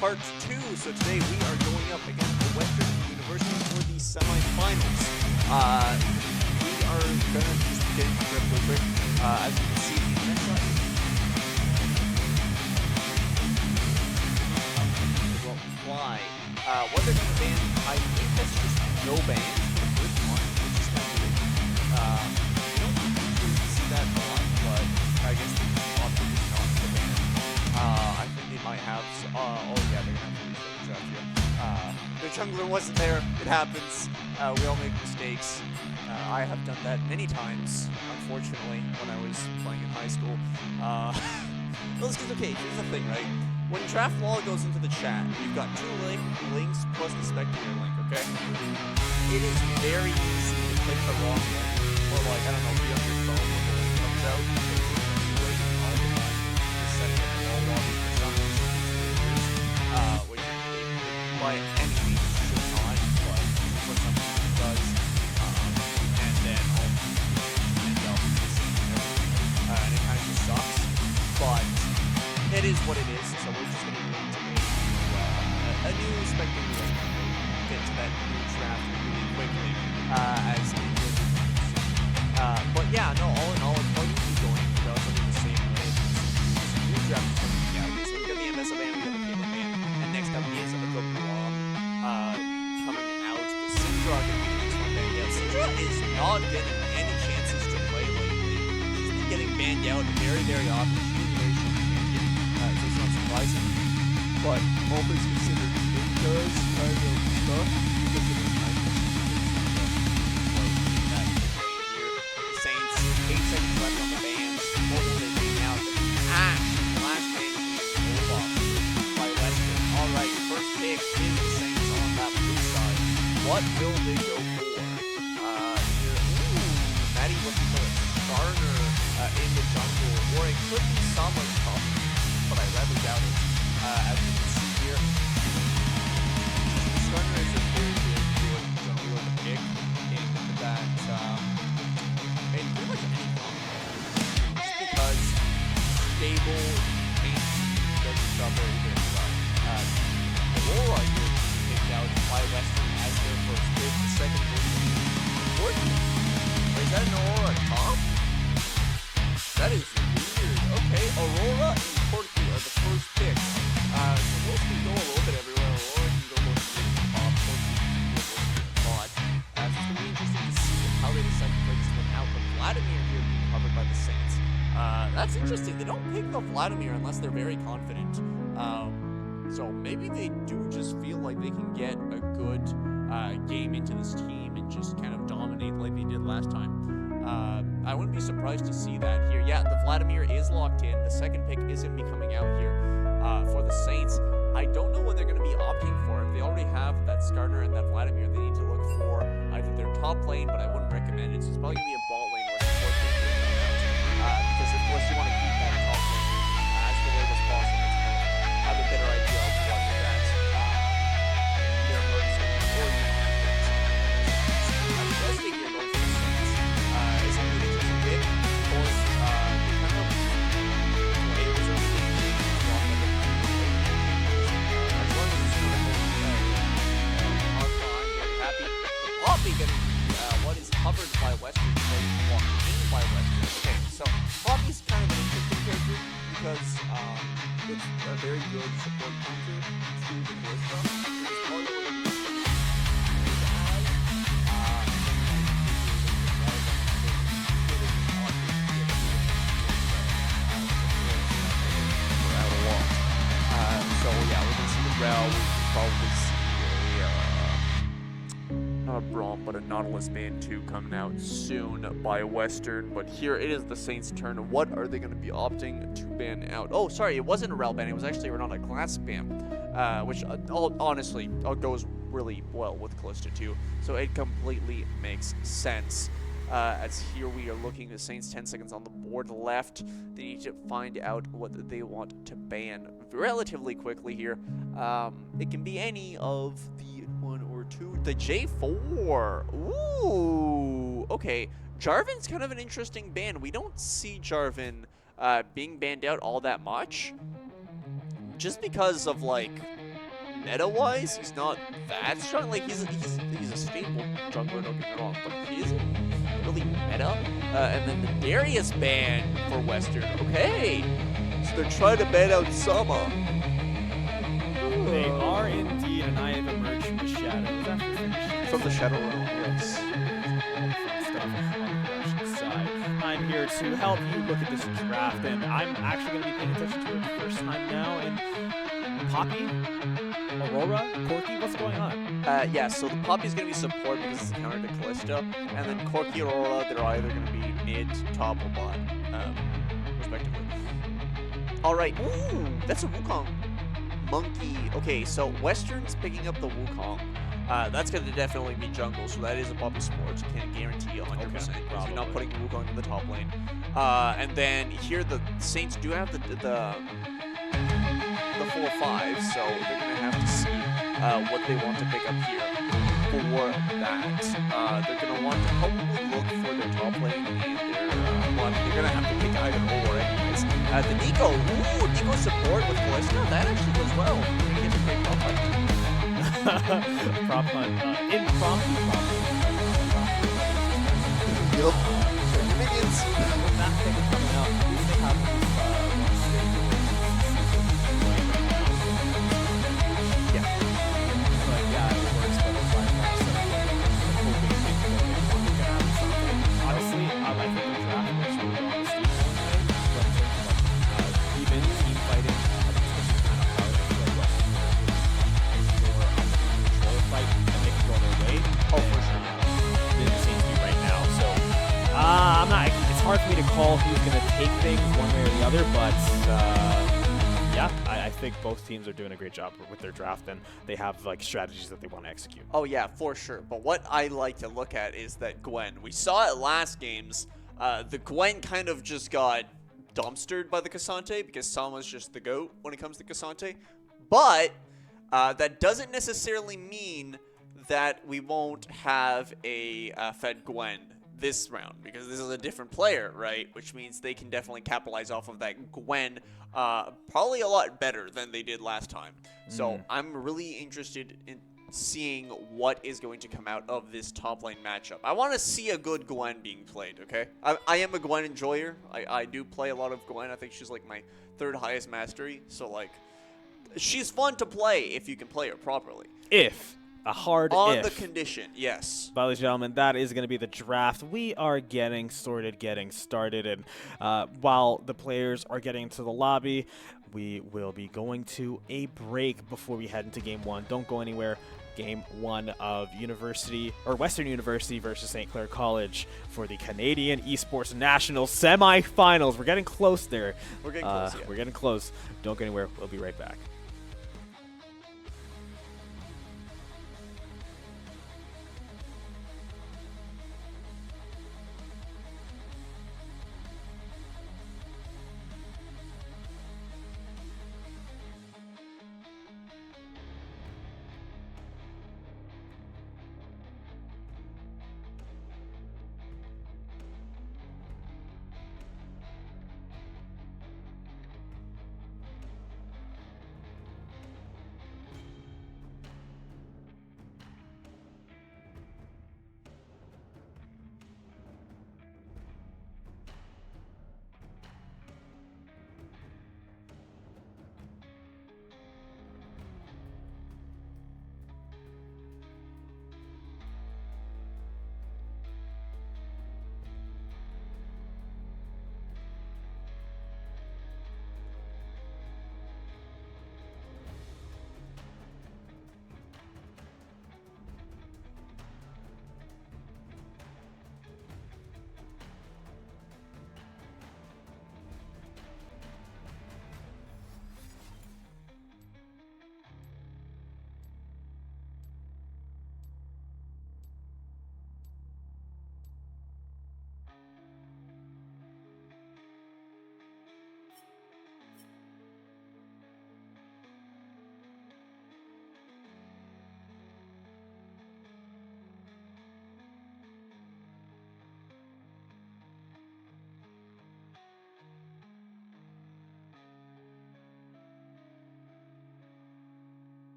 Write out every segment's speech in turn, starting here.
part 2. So today we are going up against the Western University for the semifinals. We are gonna just get into it real quick. As you can see, why? What they're gonna ban? I think that's just no bans for the first one, which is kind of weird. You don't usually see that a lot, but I guess they opted not to ban. I think they might have. Oh yeah, they're gonna have to restart the draft here. The jungler wasn't there. It happens. We all make mistakes. I have done that many times, unfortunately, when I was playing in high school. Well, it's okay. Here's the thing, right? When draft law goes into the chat, you've got 2 links plus the spectator link, okay? It is very easy to click the wrong link, or like, I don't know, be on your phone when the link comes out. All the time, just setting up wall login for some reason, which by any means should not, but for some reason it does. And then all end up missing everything, and it kind of just sucks. But it is what it is, so we're just going to go into a new spectator link, get to that new draft really quickly, as it is. But yeah, no, all in all, it's probably going to be going relatively the same way. This new draft is coming out. So we've got the MSO ban, we've got the Caitlyn ban, and next up is the Braum coming out. The Syndra going to be the next one banned out. Syndra is not getting any chances to play lately. She's been getting banned out very, very often. But all things considered, it does kind of suck because it is kind of that here. The Saints, 8 seconds left on the bans. What will they do now? Last ban is off by Western. Alright, first pick is the Saints on that blue side. What will they go for? Here, Maddie looking for Garner in the jungle, or it could be Summer's top, but I rather doubt it. As you can see here, Garner is a very, very good jungler to pick in that in pretty much any comp. Just because stable, paint, does the job very, very well. Aurora here picked out by Western as their first pick. The second pick is is that an Aurora top? That is weird. Okay, Aurora and Corky are the first picks. So those can go a little bit everywhere. Aurora can go both to the top, Corky can go both to the bot. So it's going to be interesting to see how they decide to play this one out. But Vladimir here being covered by the Saints. That's interesting. They don't pick the Vladimir unless they're very confident. So maybe they do just feel like they can get a good game into this team and just kind of dominate like they did last time. I wouldn't be surprised to see that here. Yeah, the Vladimir is locked in. The second pick isn't be coming out here for the Saints. I don't know what they're going to be opting for. If they already have that Skarner and that Vladimir, they need to look for either their top lane, but I wouldn't recommend it. So it's probably going to be a bot lane or a support lane because of course you want to keep that top lane as the late as possible to have a better idea of what that their modes or you have to think you're going for the Saints. Is it really just a pick? Of course, they kind of players are really as long as it's not very happy. Poppy getting what is covered by Western, walked in by Western. Okay, so Poppy's kind of an interesting character because it's a very good support counter to the Kalista. It's part of what so yeah, we're gonna see the Rel. We can probably see not a Braum, but a Nautilus ban 2 coming out soon by Western. But here it is the Saints' turn. What are they going to be opting to ban out? Oh, sorry, it wasn't a Rel ban. It was actually a Renata Glass ban, which honestly goes really well with Kalista 2. So it completely makes sense. As here we are looking, the Saints 10 seconds on the board left. They need to find out what they want to ban relatively quickly here. It can be any of the 1 or 2. The J4. Ooh. Okay. Jarvan's kind of an interesting ban. We don't see Jarvan being banned out all that much. Just because of, like, meta-wise, he's not that strong. Like, he's a stable jungler, don't get me wrong, but he isn't really meta. And then the Darius ban for Western. Okay, so they're trying to ban out Sama. They are indeed, and I have emerged from the shadows after finishing. From the Shadow Realm, yes. Stuff on the production side. I'm here to help you look at this draft, and I'm actually going to be paying attention to it the first time now. And Poppy, Aurora, Corki, what's going on? Yeah, so the Poppy's going to be support because it's counter to Callisto, and then Corki, Aurora, they're either going to be mid, top, or bot, respectively. All right, ooh, that's a Wukong. Monkey. Okay, so Western's picking up the Wukong. That's going to definitely be jungle, so that is a Poppy Sports. You can't guarantee 100% because you're not putting Wukong in the top lane. And then here the Saints do have the 4-5, so they're going to have to see what they want to pick up here for that. They're going to want to probably look for their top lane and their one. They're going to have to pick either or anyways. The Nico, ooh, Nico support with Callisto, that actually goes well. You're going to get a great prop hunt. Prop hunt, impromptu prop hunt. Yup. So your minions. With that pick coming out, at least they have these one stage Yeah. But yeah, it works for the 5 honestly, I think the draft works really well on the Steam anyway, but in terms of like, even team fighting, I think it's going to be kind of hard. I feel like Western more control fight and they can go their way. Oh, for sure. Than it seems to be right now. So I'm not. It's hard for me to call who's going to take things one way or the other, but yeah, I think both teams are doing a great job with their draft, and they have like strategies that they want to execute. Oh yeah, for sure. But what I like to look at is that Gwen. We saw it last games. The Gwen kind of just got dumpstered by the Cassante because Sama's just the GOAT when it comes to Cassante. But that doesn't necessarily mean that we won't have a Fed Gwen this round because this is a different player, right? Which means they can definitely capitalize off of that Gwen probably a lot better than they did last time. So I'm really interested in seeing what is going to come out of this top lane matchup. I want to see a good Gwen being played, okay? I am a Gwen enjoyer. I do play a lot of Gwen. I think she's like my 3rd highest mastery. So like, she's fun to play if you can play her properly. If. A hard on if. the condition, yes. But ladies and gentlemen, that is going to be the draft. We are getting started, and while the players are getting into the lobby, we will be going to a break before we head into Game 1. Don't go anywhere. Game 1 of Western University versus St. Clair College for the Canadian Esports National Semifinals. We're getting close there. We're getting close, yeah. We're getting close. Don't go anywhere. We'll be right back.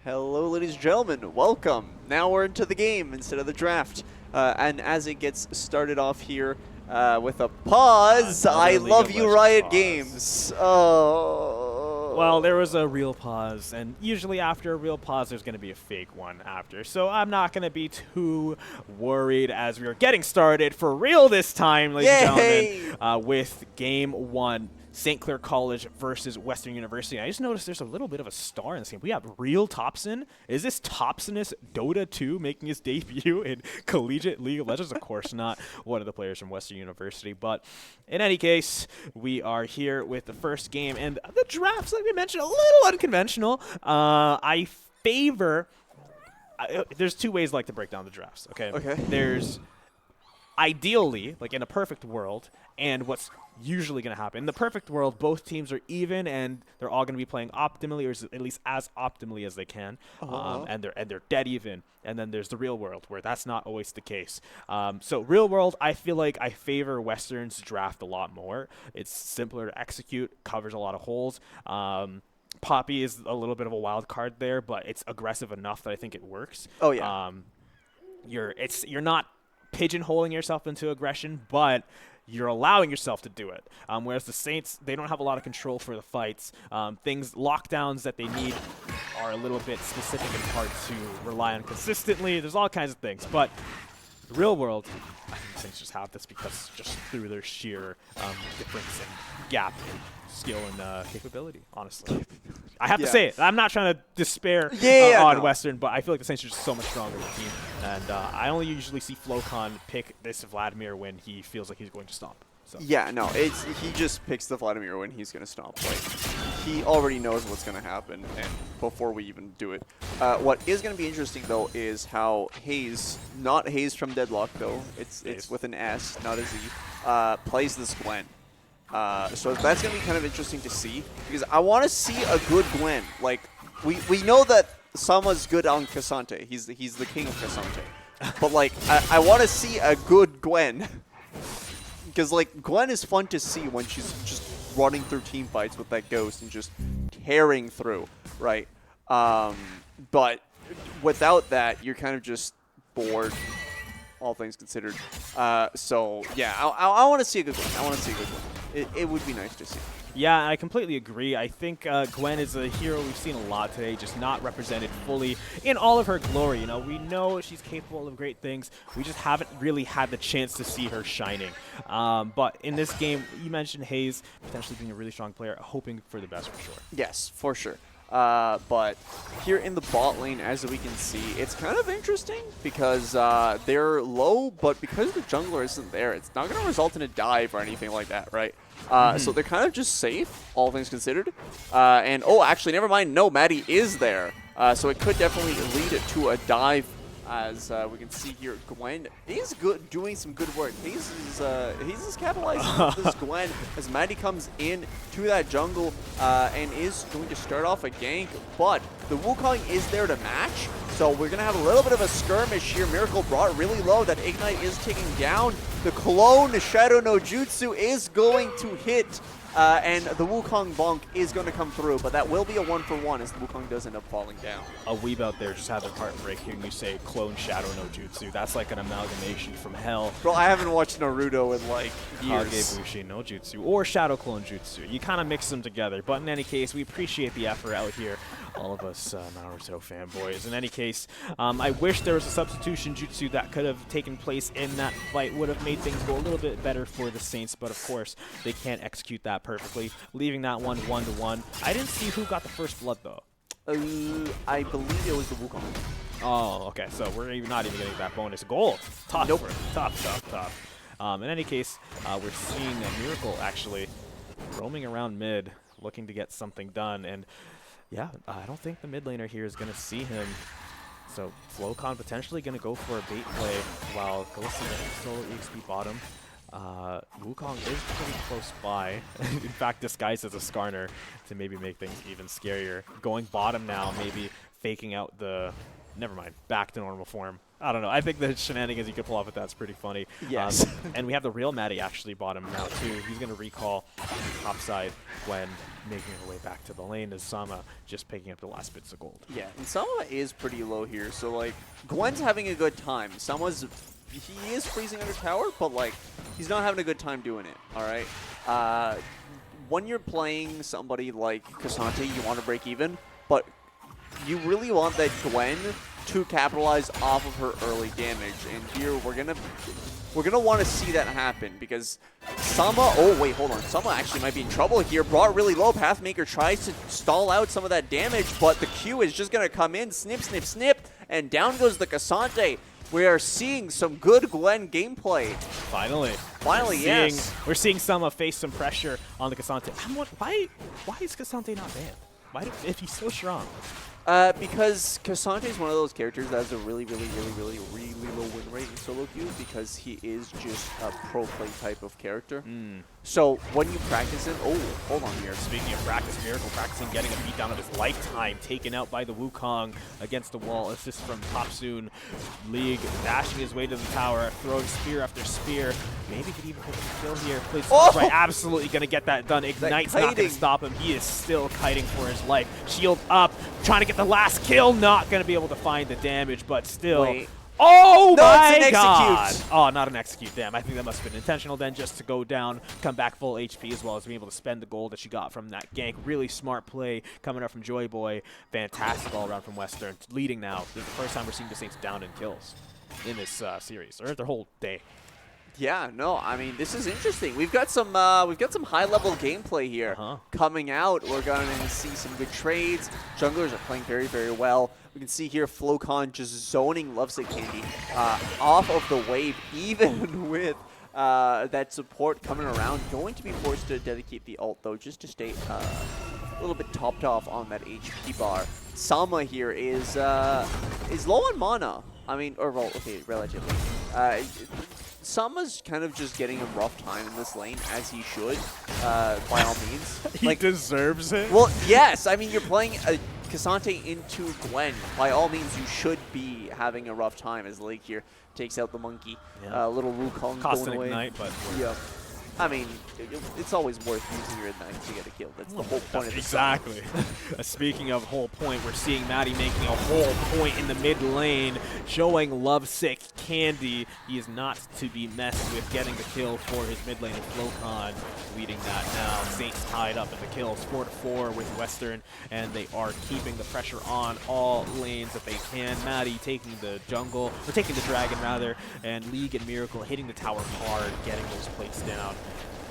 Hello, ladies and gentlemen. Welcome. Now we're into the game instead of the draft. And as it gets started off here with a pause, I League love of you, Legends Riot pause. Games. Oh. Well, there was a real pause, and usually after a real pause, there's going to be a fake one after. So I'm not going to be too worried as we are getting started for real this time, ladies and gentlemen, with Game 1. St. Clair College versus Western University. I just noticed there's a little bit of a star in this game. We have Real Thompson. Is this Thompsonist Dota 2 making his debut in Collegiate League of Legends? Of course not. One of the players from Western University. But in any case, we are here with the first game. And the drafts, like we mentioned, a little unconventional. I favor... there's two ways I like to break down the drafts, okay? There's ideally, like in a perfect world, and what's usually going to happen. In the perfect world, both teams are even, and they're all going to be playing optimally, or at least as optimally as they can, and they're dead even. And then there's the real world, where that's not always the case. So real world, I feel like I favor Western's draft a lot more. It's simpler to execute, covers a lot of holes. Poppy is a little bit of a wild card there, but it's aggressive enough that I think it works. Oh yeah. You're not pigeonholing yourself into aggression, but you're allowing yourself to do it. Whereas the Saints, they don't have a lot of control for the fights. Lockdowns that they need are a little bit specific and hard to rely on consistently. There's all kinds of things. But the real world, I think the Saints just have this because just through their sheer difference and gap in skill and capability, honestly. I have to say it. I'm not trying to despair on Western, but I feel like the Saints are just so much stronger of a team. And I only usually see Flocon pick this Vladimir when he feels like he's going to stomp. So. Yeah, no, he just picks the Vladimir when he's going to stomp. Like, he already knows what's going to happen and before we even do it. What is going to be interesting, though, is how Hayes, not Hayes from Deadlock, though, it's with an S, not a Z, plays this Gwen. So that's going to be kind of interesting to see, because I want to see a good Gwen. Like, we know that Sama's good on Cassante. He's the king of Cassante. But, like, I want to see a good Gwen. Because, like, Gwen is fun to see when she's just running through team fights with that ghost and just tearing through, right? But without that, you're kind of just bored, all things considered. So, yeah, I want to see a good Gwen. I want to see a good Gwen. It would be nice to see. Yeah, I completely agree. I think Gwen is a hero we've seen a lot today, just not represented fully in all of her glory. You know, we know she's capable of great things. We just haven't really had the chance to see her shining. But in this game, you mentioned Hayes potentially being a really strong player, hoping for the best for sure. Yes, for sure. But here in the bot lane, as we can see, it's kind of interesting because they're low, but because the jungler isn't there, it's not going to result in a dive or anything like that, right? So they're kind of just safe, all things considered. And, oh, actually, never mind. No, Maddie is there. So it could definitely lead to a dive. As we can see here, Gwen is doing some good work. Hayes is capitalizing on this Gwen as Maddie comes in to that jungle and is going to start off a gank. But the Wukong is there to match, so we're going to have a little bit of a skirmish here. Miracle brought really low. That Ignite is taking down. The clone Shadow no Jutsu is going to hit. And the Wukong bonk is going to come through, but that will be a 1-for-1 as the Wukong does end up falling down. A weeb out there just had their heart break hearing you say clone Shadow no Jutsu. That's like an amalgamation from hell. Bro, I haven't watched Naruto in like years. Kagebushi no Jutsu or Shadow Clone Jutsu. You kind of mix them together, but in any case, we appreciate the effort out here. All of us Naruto fanboys. In any case, I wish there was a substitution jutsu that could have taken place in that fight. Would have made things go a little bit better for the Saints, but of course, they can't execute that perfectly, leaving that one 1-1. I didn't see who got the first blood, though. I believe it was the Wukong. Oh, okay. So we're not even getting that bonus gold. Tough. Nope. Tough. In any case, we're seeing a Miracle actually roaming around mid, looking to get something done, and yeah, I don't think the mid laner here is going to see him. So Flocon potentially going to go for a bait play while Ghost and solo EXP bottom. Wukong is pretty close by. In fact, disguised as a Skarner to maybe make things even scarier. Going bottom now, maybe faking out the... Never mind. Back to normal form. I don't know. I think the shenanigans you could pull off with that's pretty funny. Yes. And we have the real Maddie actually bottom now, too. He's going to recall topside when making her way back to the lane as Sama just picking up the last bits of gold. Yeah, and Sama is pretty low here, so, like, Gwen's having a good time. He is freezing under tower, but, like, he's not having a good time doing it, all right? When you're playing somebody like Cassante, you want to break even, but you really want that Gwen to capitalize off of her early damage, and here we're gonna want to see that happen because Sama. Oh wait, hold on. Sama actually might be in trouble here. Brought really low. Pathmaker tries to stall out some of that damage, but the Q is just gonna come in, snip, snip, snip, and down goes the Cassante. We are seeing some good Gwen gameplay. Finally, yes. We're seeing Sama face some pressure on the Cassante. Why is Cassante not banned? If he's so strong? Because Cassante is one of those characters that has a really, really, really, really, really low win rate in solo queue because he is just a pro play type of character. So when you practice him, oh, hold on here. Speaking of practice, Miracle practicing getting a beatdown of his lifetime, taken out by the Wukong against the wall. Assist from Topsoon. League dashing his way to the tower, throwing spear after spear. Maybe could even pick up a kill here. Plays right, absolutely going to get that done. Ignite's not going to stop him. He is still kiting for his life. Shield up, trying to get the last kill. Not going to be able to find the damage, but still. Wait. Oh no, my it's an god! execute. Oh, not an execute. Damn, I think that must have been intentional then, just to go down, come back full HP, as well as being able to spend the gold that she got from that gank. Really smart play coming up from Joy Boy. Fantastic all around from Western. Leading now. This is the first time we're seeing the Saints down in kills in this series, or their whole day. Yeah, no, I mean, this is interesting. We've got some high-level gameplay here coming out. We're going to see some good trades. Junglers are playing very, very well. We can see here Flocon just zoning Lovesick Candy off of the wave, even with that support coming around. Going to be forced to dedicate the ult, though, just to stay a little bit topped off on that HP bar. Sama here is low on mana. I mean, or, well, okay, relatively. Sama's kind of just getting a rough time in this lane, as he should, by all means. He deserves it. Well, yes. I mean, you're playing a Cassante into Gwen. By all means, you should be having a rough time as Lake here takes out the monkey. Little Wukong Cost an going away. ignite, but yeah. I mean, it's always worth using your ignite to get a kill. That's the whole point of the Exactly. Speaking of whole point, we're seeing Maddie making a whole point in the mid lane, showing Lovesick Candy. He is not to be messed with, getting the kill for his mid lane. Flocon leading that now. Saints tied up in the kills, 4-4 with Western, and they are keeping the pressure on all lanes that they can. Maddie taking the jungle, or taking the dragon rather, and League and Miracle hitting the tower hard, getting those plates down,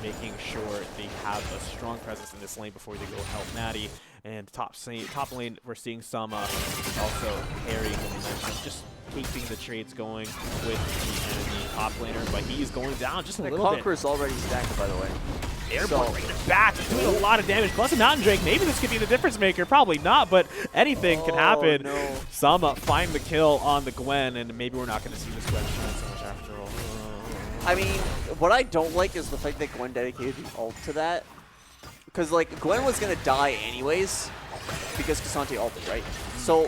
making sure they have a strong presence in this lane before they go help Maddie. And top lane, we're seeing Sama also carrying the momentum, just keeping the trades going with the enemy top laner, but he's going down just a little bit. Conqueror's already stacked, by the way. Airborne bringing it back, doing a lot of damage. Plus a Mountain Drake. Maybe this could be the difference maker. Probably not, but anything can happen. No. Sama find the kill on the Gwen, and maybe we're not going to see this Gwen shine so much after all. I mean, what I don't like is the fact that Gwen dedicated the ult to that. Because, like, Gwen was going to die anyways because Cassante ulted, right? So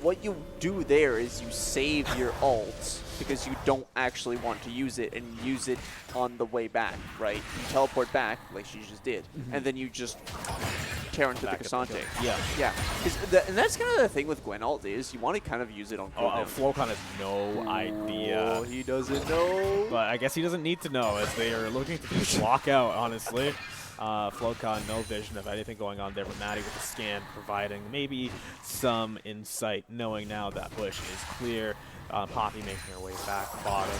what you do there is you save your ult because you don't actually want to use it and use it on the way back, right? You teleport back like she just did, and then you just tear into the Cassante. Yeah. Yeah. And that's kind of the thing with Gwen ult is you want to kind of use it on cooldown. Flocon has no idea. He doesn't know. But I guess he doesn't need to know, as they are looking to just lock out, honestly. Flocon, no vision of anything going on there, but Maddie with the scan providing maybe some insight, knowing now that bush is clear. Poppy making her way back bottom,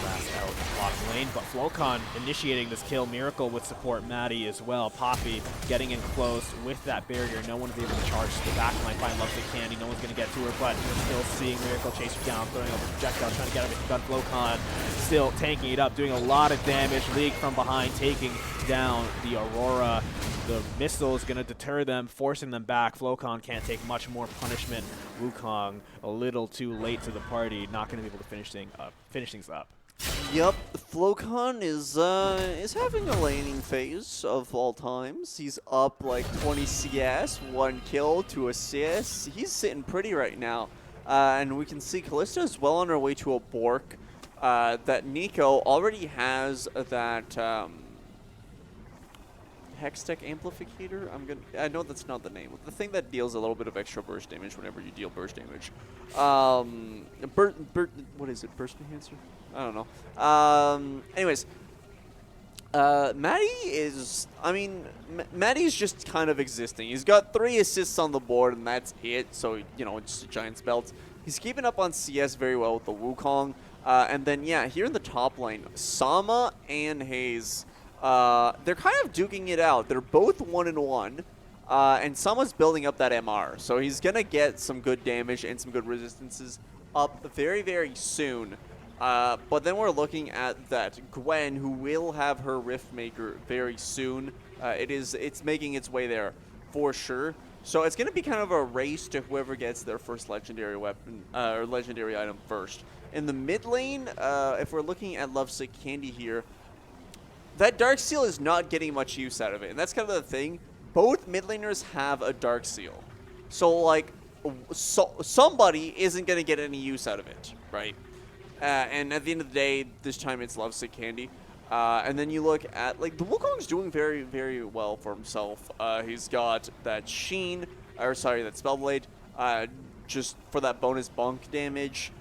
last out bottom lane, but Flocon initiating this kill. Miracle with support, Maddie as well. Poppy getting in close with that barrier. No one will be able to charge to the back line. Find Lovesick Candy. No one's going to get to her, but we're still seeing Miracle chase her down, throwing up a projectile, trying to get everything done. Flocon still tanking it up, doing a lot of damage. League from behind, taking down the Aurora. The missile is going to deter them, forcing them back. Flocon can't take much more punishment. Wukong a little too late to the party, not going to be able to finish things up. Yep, Flocon is having a laning phase of all times. He's up like 20 CS, 1 kill, 2 assists. He's sitting pretty right now. And we can see Kalista is well on her way to a Bork. That Nico already has that Hextech Amplificator. I know that's not the name. The thing that deals a little bit of extra burst damage whenever you deal burst damage. What is it? Burst enhancer? I don't know. Anyways, Matty is. I mean, Matty's just kind of existing. He's got 3 assists on the board, and that's it. So it's just a Giant's belt. He's keeping up on CS very well with the Wukong. And then yeah, here in the top lane, Sama and Hayes. They're kind of duking it out. They're both 1-1, and Sama's building up that MR. So he's going to get some good damage and some good resistances up very, very soon. But then we're looking at that Gwen, who will have her Rift Maker very soon. It's making its way there for sure. So it's going to be kind of a race to whoever gets their first legendary weapon or legendary item first. In the mid lane, if we're looking at Lovesick Candy here, that Dark Seal is not getting much use out of it, and that's kind of the thing. Both mid laners have a Dark Seal, so like, somebody isn't gonna get any use out of it, right? And at the end of the day, this time it's Lovesick Candy. And then you look at like the Wukong's doing very, very well for himself. He's got that Sheen, that Spellblade, just for that bonus bonk damage.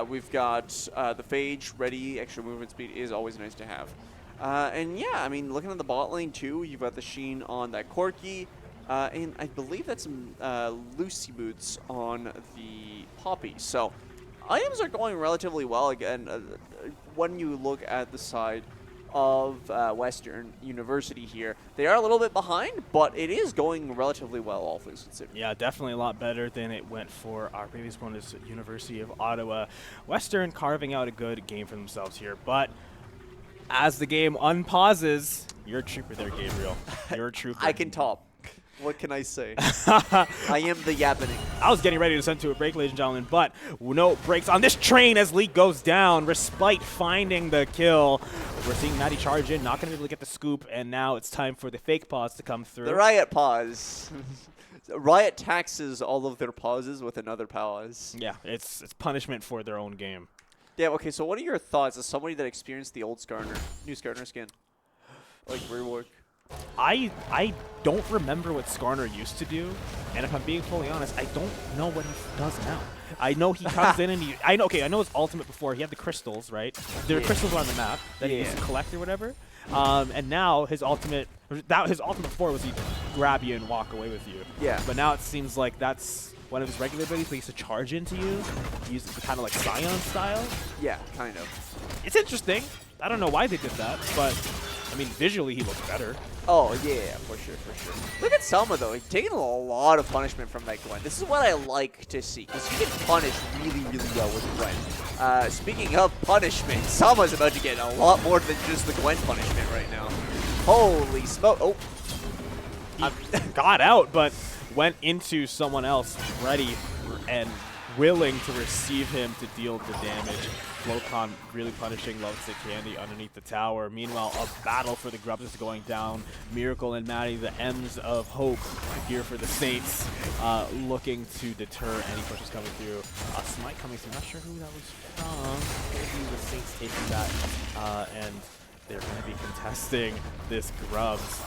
We've got the Phage ready. Extra movement speed is always nice to have. And yeah, I mean, looking at the bot lane too, you've got the Sheen on that Corki, and I believe that's some Lucy Boots on the Poppy. So items are going relatively well. Again, when you look at the side of Western University here, they are a little bit behind, but it is going relatively well, all things considered. Yeah, definitely a lot better than it went for our previous opponents, University of Ottawa. Western carving out a good game for themselves here, but as the game unpauses, you're a trooper there, Gabriel. You're a trooper. I can top. What can I say? I am the Yabining. I was getting ready to send to a break, ladies and gentlemen, but no breaks on this train as Leak goes down. Respite finding the kill. We're seeing Matty charge in, not going to be able to get the scoop, and now it's time for the fake pause to come through. The Riot pause. Riot taxes all of their pauses with another pause. Yeah, it's punishment for their own game. Yeah, okay, so what are your thoughts as somebody that experienced the old Skarner, new Skarner skin? Like rework? I don't remember what Skarner used to do, and if I'm being fully honest, I don't know what he does now. I know he comes in and I know his ultimate before. He had the crystals, right? There were crystals on the map that he used to collect or whatever. And now his ultimate before was he'd grab you and walk away with you. Yeah. But now it seems like that's one of his regular abilities, he used to charge into you. He uses the kind of like Scion style. Yeah, kind of. It's interesting. I don't know why they did that, but I mean, visually he looks better. Oh, yeah, for sure, for sure. Look at Selma, though. He's taking a lot of punishment from that Gwen. This is what I like to see, because he can punish really, really well with Gwen. Speaking of punishment, Selma's about to get a lot more than just the Gwen punishment right now. Holy smoke. Oh. He got out, but went into someone else ready and willing to receive him to deal the damage. Flocon really punishing Lovesick Candy underneath the tower. Meanwhile, a battle for the Grubs is going down. Miracle and Maddie, the M's of hope here for the Saints, looking to deter any pushes coming through. Smite coming through. Not sure who that was from. Maybe the Saints taking that, and they're going to be contesting this Grubs.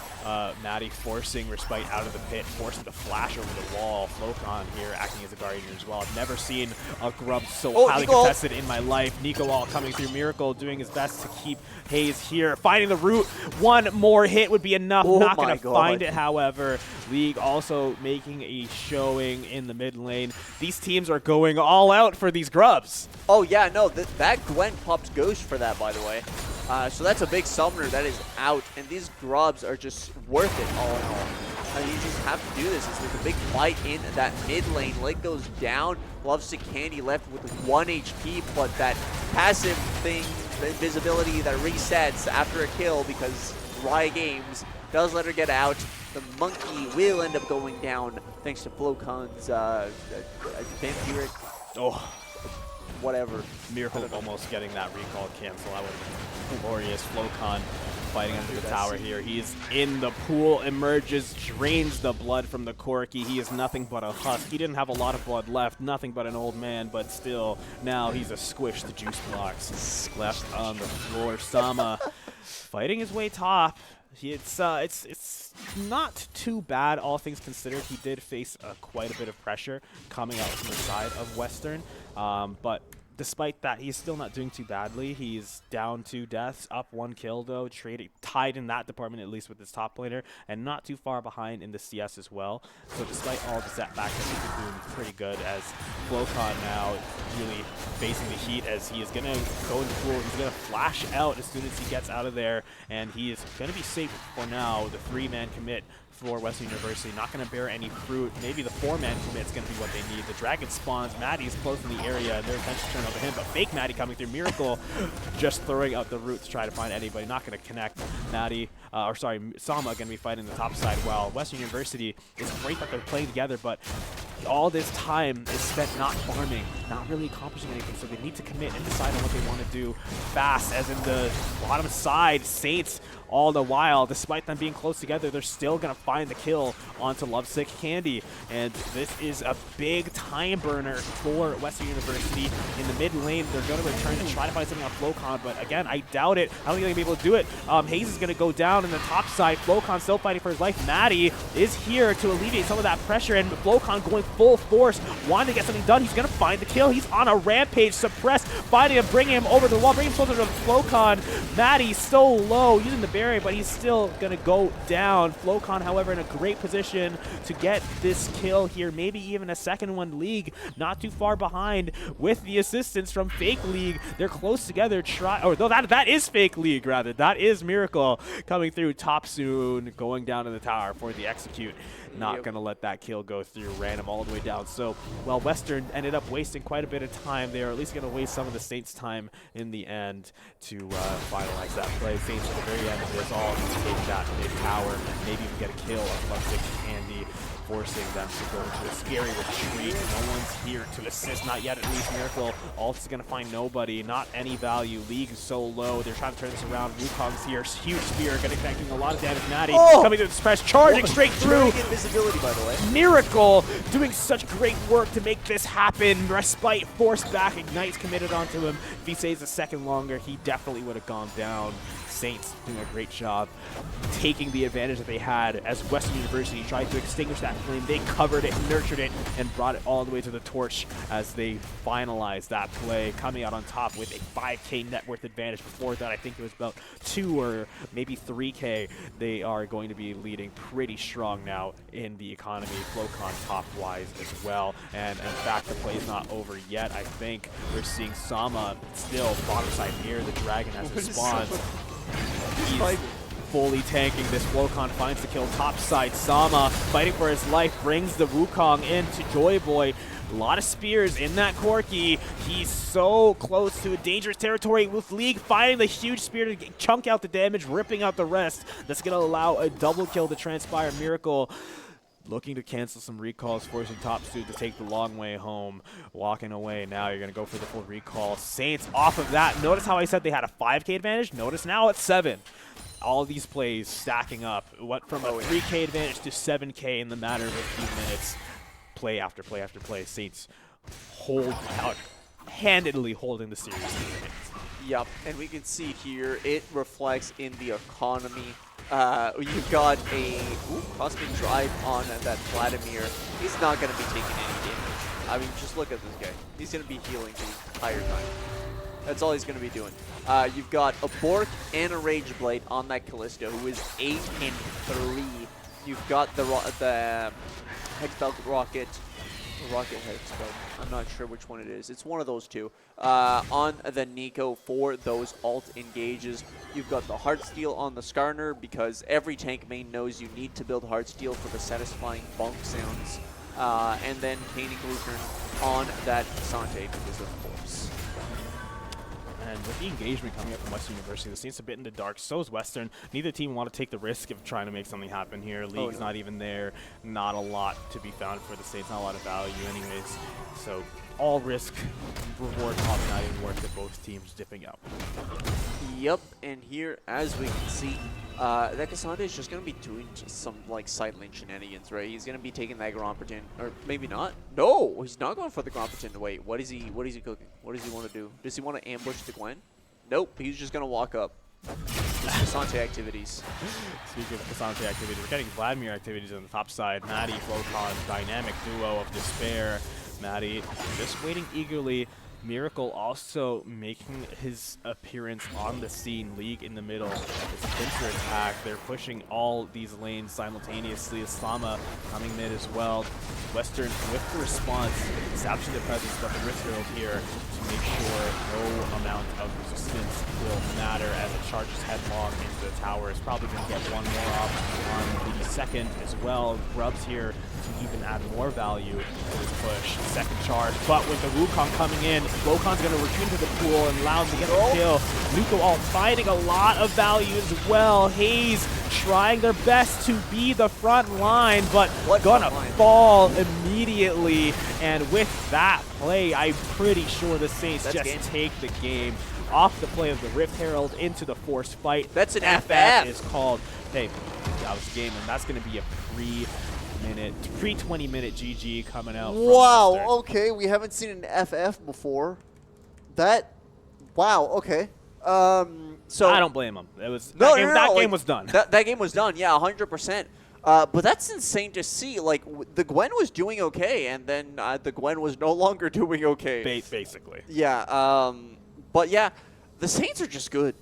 Maddie forcing Respite out of the pit, forcing the flash over the wall. Flocon here acting as a guardian as well. I've never seen a Grub so highly contested in my life. Nico All coming through. Miracle doing his best to keep Hayes here. Finding the root. One more hit would be enough. Not going to find it, however. League also making a showing in the mid lane. These teams are going all out for these Grubs. Oh, yeah, no. That Gwen popped Ghost for that, by the way. So that's a big summoner that is out, and these Grubs are just worth it all in all. I mean, you just have to do this. It's like a big fight in that mid lane. Leg goes down. Lovesick Candy left with 1 HP, but that passive thing, the invisibility that resets after a kill because Riot Games does let her get out. The monkey will end up going down thanks to Flocon's vampiric. Oh. whatever. Miracle almost getting that recall cancel. That would have been glorious. Flocon fighting under the tower here. He's in the pool, emerges, drains the blood from the Corki. He is nothing but a husk. He didn't have a lot of blood left, nothing but an old man, but still, now he's a squished juice blocks left on the floor. Sama fighting his way top. It's not too bad, all things considered. He did face quite a bit of pressure coming out from the side of Western, but despite that, he's still not doing too badly. He's down 2 deaths, up 1 kill though, tied in that department at least with his top laner, and not too far behind in the CS as well. So despite all the setbacks, I think he's doing pretty good, as Flocon now really facing the heat, as he is going to go in the pool. He's going to flash out as soon as he gets out of there, and he is going to be safe for now. The 3-man commit for Western University, not going to bear any fruit. Maybe the 4-man commit is going to be what they need. The dragon spawns. Maddie's close in the area, and their attention turned over him, but fake Maddie coming through. Miracle just throwing out the root to try to find anybody. Not going to connect. Sama going to be fighting the top side, while Western University is great that they're playing together, but all this time is spent not farming, not really accomplishing anything, so they need to commit and decide on what they want to do fast. As in the bottom side, Saints, all the while, despite them being close together, they're still going to find the kill onto Lovesick Candy. And this is a big time burner for Western University. In the mid lane, they're going to return and try to find something on Flocon, but again, I doubt it. I don't think they're going to be able to do it. Hayes is going to go down in the top side. Flocon still fighting for his life. Maddie is here to alleviate some of that pressure, and Flocon going full force, wanting to get something done. He's going to find the kill. He's on a rampage, suppressed, finding him, bringing him over the wall, bringing him closer to Flocon. Maddie so low, using the barrier, but he's still going to go down. Flocon, however, in a great position to get this kill here, maybe even a second one. League not too far behind with the assistance from Fake League. They're close together. That is Fake League, rather. That is Miracle coming through top soon, going down to the tower for the execute. Not going to let that kill go through. Ran him all the way down. So, while Western ended up wasting quite a bit of time, they are at least going to waste some of the Saints' time in the end to finalize that play. Saints at the very end of this all need to take that mid tower and maybe even get a kill on Lovesick Candy, forcing them to go into a scary retreat. No one's here to assist, not yet at least. Miracle ult is going to find nobody, not any value. League is so low. They're trying to turn this around. Wukong's here, huge spear, going to connecting a lot of damage. Maddie coming to this press, charging straight through. Invisibility, by the way. Miracle doing such great work to make this happen. Respite forced back, Ignite's committed onto him. If he stays a second longer, he definitely would have gone down. Saints doing a great job taking the advantage that they had as Western University tried to extinguish that flame. They covered it, nurtured it, and brought it all the way to the torch as they finalized that play, coming out on top with a 5K net worth advantage. Before that, I think it was about 2 or maybe 3K. They are going to be leading pretty strong now in the economy. Flocon top-wise as well. And in fact, the play is not over yet. I think we're seeing Sama still bottom side here. The dragon has respawned. He's fully tanking this. Flocon finds the kill top side. Sama fighting for his life, brings the Wukong into Joy Boy. A lot of spears in that Corki. He's so close to a dangerous territory with League finding the huge spear to chunk out the damage, ripping out the rest. That's going to allow a double kill to transpire. Miracle looking to cancel some recalls, forcing top suit to take the long way home. Walking away now, you're going to go for the full recall. Saints off of that. Notice how I said they had a 5K advantage? Notice now it's 7. All these plays stacking up. It went from a 3K advantage to 7K in the matter of a few minutes. Play after play after play. Saints hold out, handedly holding the series. Yep, and we can see here, it reflects in the economy. You've got a cosmic drive on that Vladimir. He's not going to be taking any damage. I mean, just look at this guy. He's going to be healing the entire time. That's all he's going to be doing. You've got a Bork and a Rage Blade on that Callisto, who is 8 and 3. You've got the Hexbelt Rocket. Rocket Hexbelt. I'm not sure which one it is. It's one of those two. On the Nico for those alt engages. You've got the Heartsteel on the Skarner because every tank main knows you need to build Heartsteel for the satisfying bonk sounds. And then Caning Lutheran on that Sante because of course. And with the engagement coming up from Western University, the Saints a bit in the dark. So is Western. Neither team want to take the risk of trying to make something happen here. League's not even there. Not a lot to be found for the Saints. Not a lot of value anyways. So all risk reward cost not even worth it, both teams dipping out. Yep, and here, as we can see, that Cassandra is just going to be doing just some, like, side lane shenanigans, right? He's going to be taking that Gromperton, or maybe not. No, he's not going for the Gromperton. Wait, what is he cooking? What does he want to do? Does he want to ambush the Gwen? Nope, he's just going to walk up. Cassandra activities. Speaking of Cassandra activities, we're getting Vladimir activities on the top side. Maddie, Flocon, dynamic duo of despair. Maddie just waiting eagerly. Miracle also making his appearance on the scene. League in the middle. It's a pincer attack. They're pushing all these lanes simultaneously. Sama coming mid as well. Western with the response, establishing the presence, but the Rift Herald here to make sure no amount of resistance will matter as it charges headlong into the tower. It's probably going to get one more off on the second as well. Grubs here to even add more value to this push. Second charge, but with the Wukong coming in, Flocon's going to retreat to the pool and allow him to get the kill. Nuko all finding a lot of value as well. Hayes trying their best to be the front line, but gonna fall immediately. And with that play, I'm pretty sure the Saints take the game off the play of the Rift Herald into the forced fight. That's an FF is called. Hey, that was the game, and that's going to be a pre-20-minute GG coming out. Wow, from okay, we haven't seen an FF before. Wow, okay. So I don't blame him. It was that game was done. That game was done, yeah, 100%. But that's insane to see. Like, the Gwen was doing okay, and then the Gwen was no longer doing okay. Basically. Yeah, but yeah, the Saints are just good.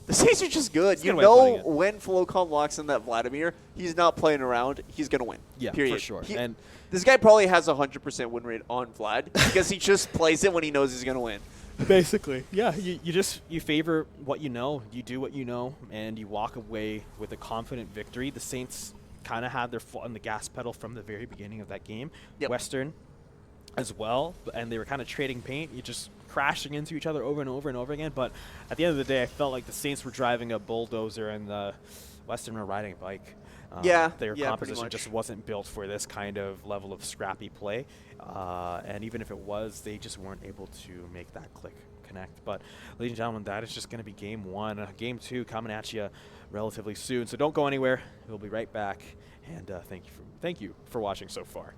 The Saints are just good. It's You know when Flocon locks in that Vladimir, he's not playing around. He's going to win. Yeah, period. for sure. And this guy probably has a 100% win rate on Vlad because he just plays it when he knows he's going to win. Basically, yeah. You favor what you know. You do what you know, and you walk away with a confident victory. The Saints kind of had their foot on the gas pedal from the very beginning of that game. Yep. Western as well, and they were kind of trading paint. You just crashing into each other over and over and over again. But at the end of the day, I felt like the Saints were driving a bulldozer and the Western were riding a bike. Their composition just wasn't built for this kind of level of scrappy play. And even if it was, they just weren't able to make that click connect. But ladies and gentlemen, that is just going to be game one. Game two coming at you relatively soon. So don't go anywhere. We'll be right back. And thank you for watching so far.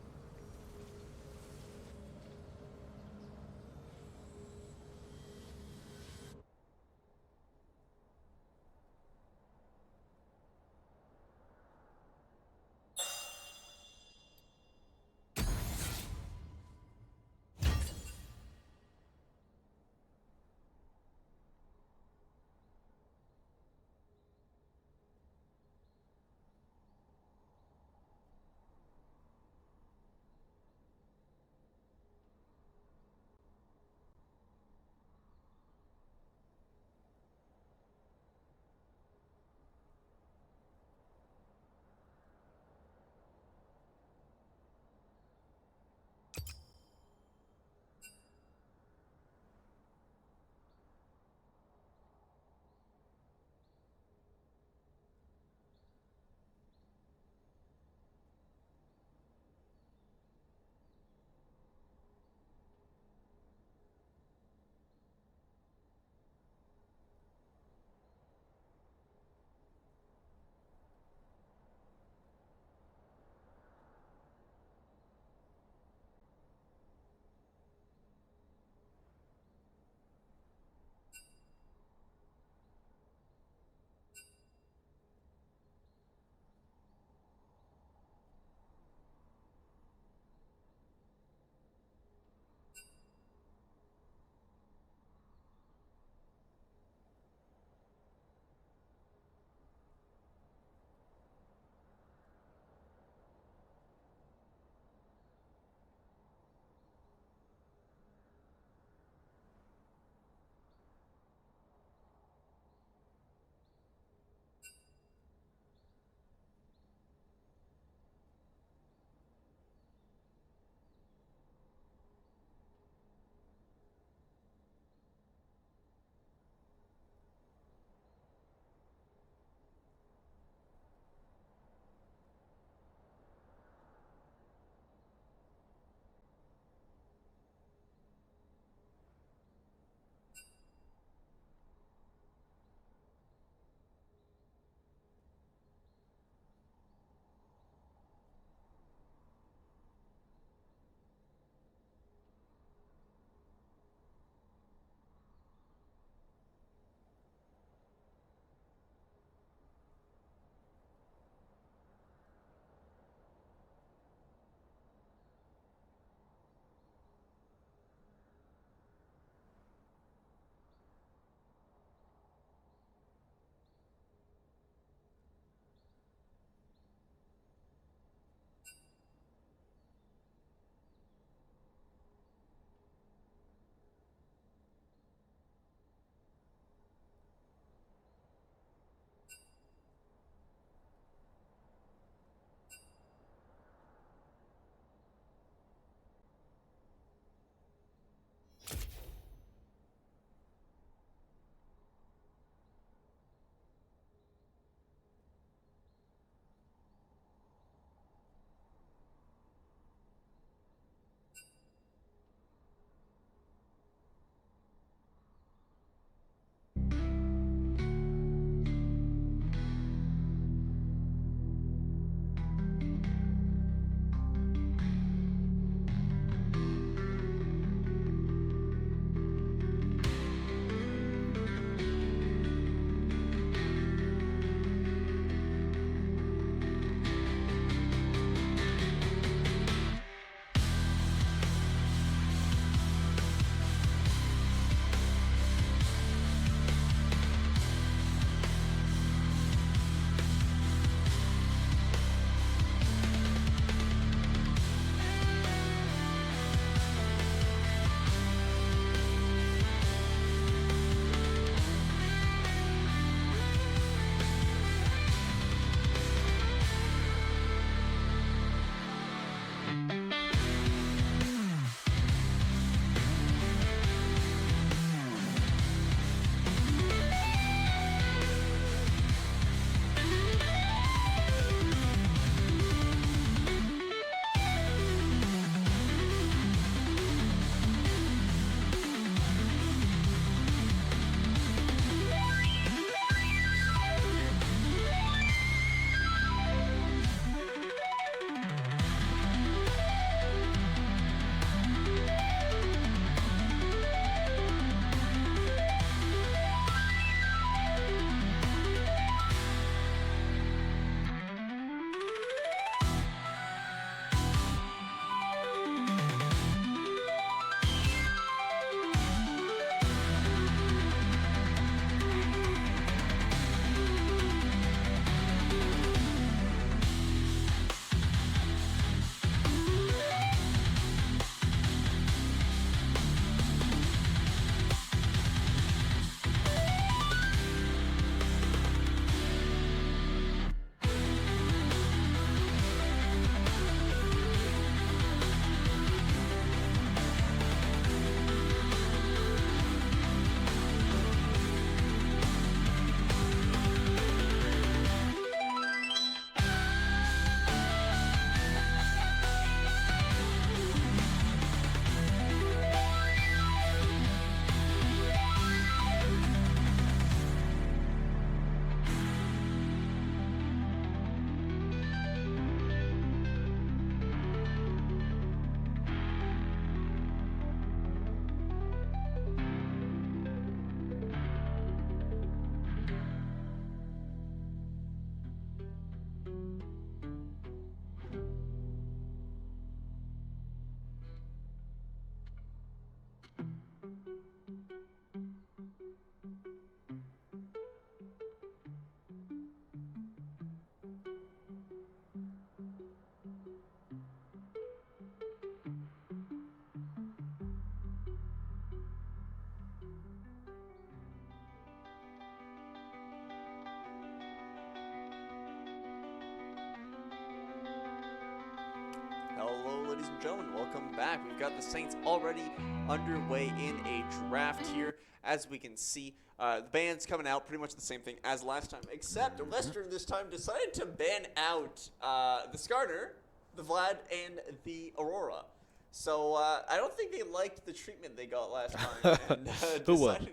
ladies and gentlemen, welcome back. We've got the Saints already underway in a draft here. As we can see, the ban's coming out, pretty much the same thing as last time, except Western this time decided to ban out the Skarner, the Vlad, and the Aurora. So I don't think they liked the treatment they got last time and decided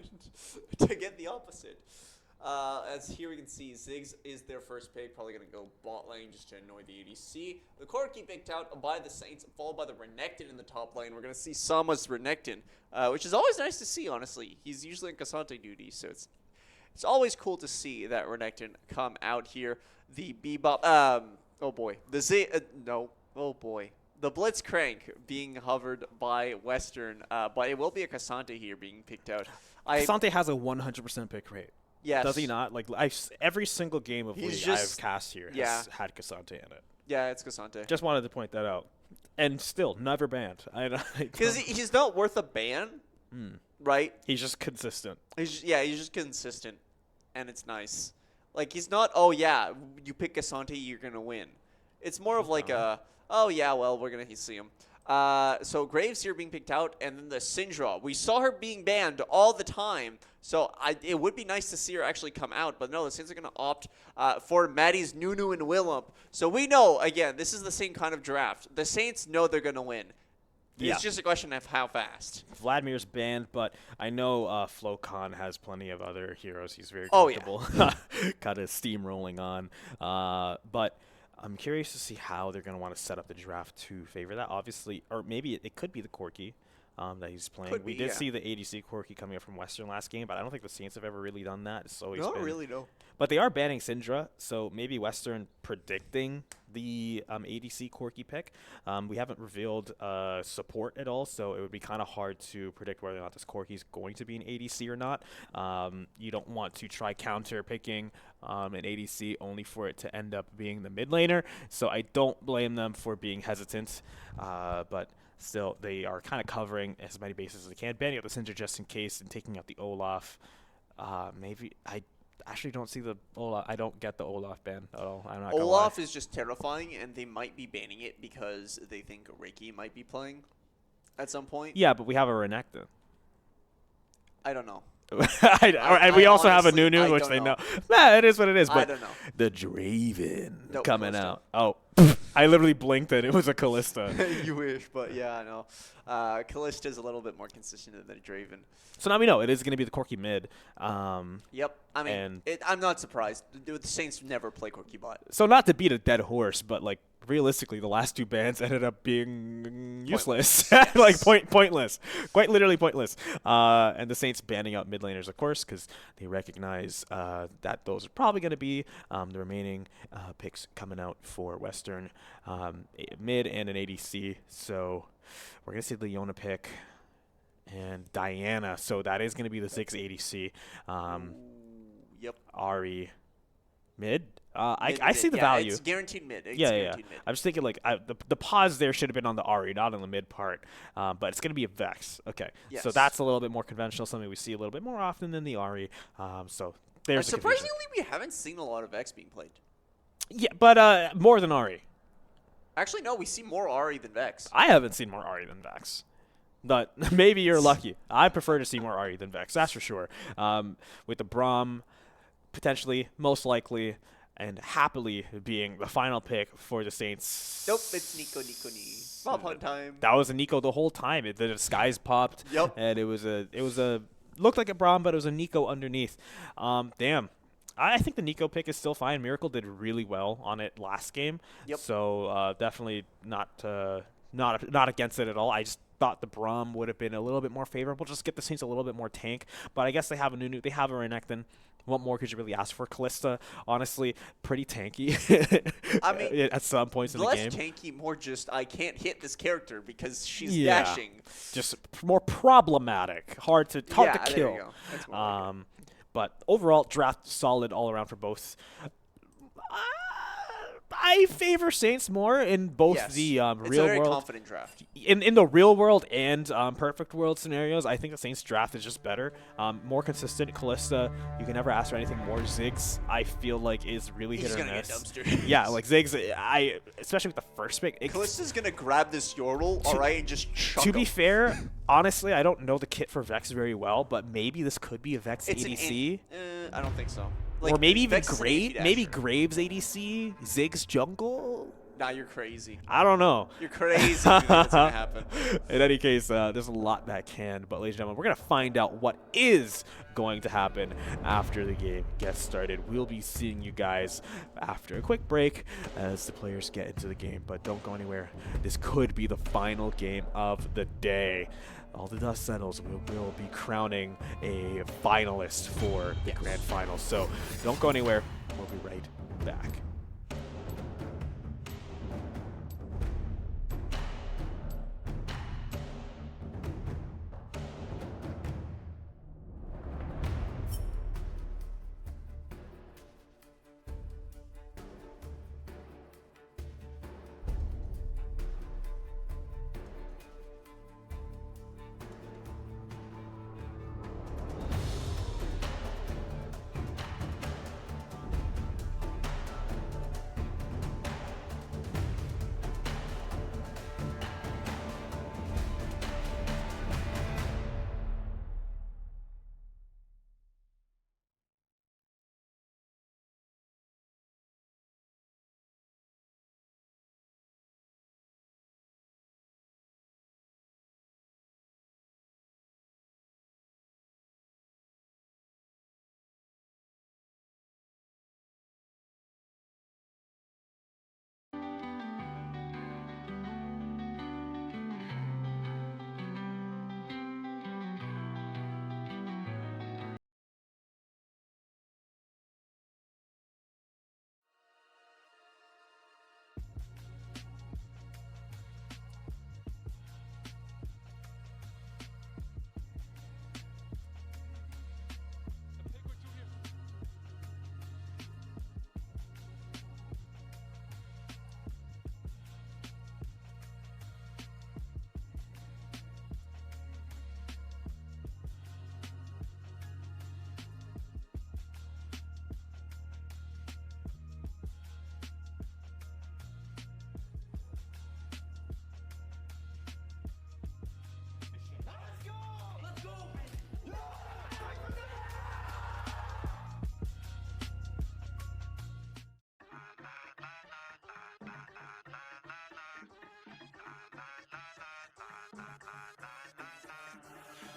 to get the opposite. As here we can see, Ziggs is their first pick, probably going to go bot lane just to annoy the ADC. The Corki picked out by the Saints, followed by the Renekton in the top lane. We're going to see Sama's Renekton, which is always nice to see, honestly. He's usually in Cassante duty, so it's always cool to see that Renekton come out here. The Bebop, oh boy, the the Blitzcrank being hovered by Western, but it will be a Cassante here being picked out. Cassante has a 100% pick rate. Yes. Does he not? Like every single game of League I've cast here has had Cassante in it. Yeah, it's Cassante. Just wanted to point that out. And still, never banned. Because he's not worth a ban, right? He's just consistent. He's just consistent, and it's nice. Like, he's not, oh, yeah, you pick Cassante, you're going to win. It's more of like oh, yeah, well, we're going to see him. So Graves here being picked out, and then the Syndra. We saw her being banned all the time, so it would be nice to see her actually come out, but no, the Saints are going to opt for Maddie's Nunu and Willump. So we know, again, this is the same kind of draft. The Saints know they're going to win. Yeah. It's just a question of how fast. Vladimir's banned, but I know Flokan has plenty of other heroes he's very comfortable kind of steamrolling on. But I'm curious to see how they're going to want to set up the draft to favor that. Obviously, or maybe it could be the Corki that he's playing. We did see the ADC Corki coming up from Western last game, but I don't think the Saints have ever really done that. It's always been, really, no. But they are banning Syndra, so maybe Western predicting the ADC Corki pick. We haven't revealed support at all, so it would be kind of hard to predict whether or not this Corki is going to be an ADC or not. You don't want to try counter picking an ADC only for it to end up being the mid laner, so I don't blame them for being hesitant, but still, they are kind of covering as many bases as they can, banning out the Syndra just in case and taking out the Olaf. Maybe I actually don't see the Olaf. I don't get the Olaf ban at all. I'm not Olaf is just terrifying, and they might be banning it because they think Reiki might be playing at some point. Yeah, but we have a Renekton. I don't know. And we also have a Nunu, which they know. Nah, it is what it is. But I don't know. The Draven coming Kalista. out. Oh, I literally blinked it. It was a Kalista. You wish, but yeah, I know. Kalista is a little bit more consistent than Draven. So now we know it is going to be the Corki mid. Yep. I mean, I'm not surprised. The Saints never play Corki bot. So not to beat a dead horse, but like realistically, the last two bans ended up being useless, like pointless, quite literally pointless. And the Saints banning out mid laners, of course, because they recognize that those are probably going to be the remaining picks coming out for Western mid and an ADC. So we're going to see the Leona pick and Diana. So that is going to be the 6 ADC. Yep. Ari mid. I see the value. It's guaranteed mid. It's guaranteed mid. I'm just thinking like the pause there should have been on the Ari, not on the mid part. But it's going to be a Vex. Okay. Yes. So that's a little bit more conventional, something we see a little bit more often than the Ari. So there's surprisingly, we haven't seen a lot of Vex being played. Yeah, but more than Ari. Actually, no, we see more Ari than Vex. I haven't seen more Ari than Vex. But maybe you're lucky. I prefer to see more Ari than Vex, that's for sure. With the Braum, potentially, most likely, and happily being the final pick for the Saints. Nope, it's Nico. Bob Hunt time. That was a Nico the whole time. The disguise popped. Yep. And it was looked like a Braum, but it was a Nico underneath. Damn. I think the Nico pick is still fine. Miracle did really well on it last game. Yep. So definitely not against it at all. I just thought the Braum would have been a little bit more favorable. Just get the Saints a little bit more tank. But I guess they have a Nunu. They have a Renekton. What more could you really ask for? Kalista, honestly, pretty tanky. I mean, at some points in the game. Less tanky, more just I can't hit this character because she's dashing. Just more problematic. Hard to kill. There you go. That's more but overall, draft solid all around for both. I favor Saints more in both Yes. the It's real a very world. confident draft. In the real world and perfect world scenarios, I think the Saints draft is just better. More consistent. Callista, you can never ask for anything more. Ziggs, I feel like, is really He's hit or gonna miss. get dumpstered. Yeah, like Ziggs, especially with the first pick. Callista's gonna grab this Yordle, alright, and just chuck To be him. fair, honestly, I don't know the kit for Vex very well, but maybe this could be a Vex It's ADC. I don't think so. Or maybe even Vex is an Grave, AP maybe dasher. Graves ADC, Ziggs jungle. Nah, you're crazy. I don't know. You're crazy if you think that's gonna happen. In any case, there's a lot that can, but ladies and gentlemen, we're gonna find out what is going to happen after the game gets started. We'll be seeing you guys after a quick break as the players get into the game, but don't go anywhere. This could be the final game of the day. All the dust settles, we will be crowning a finalist for the grand final. So don't go anywhere. We'll be right back.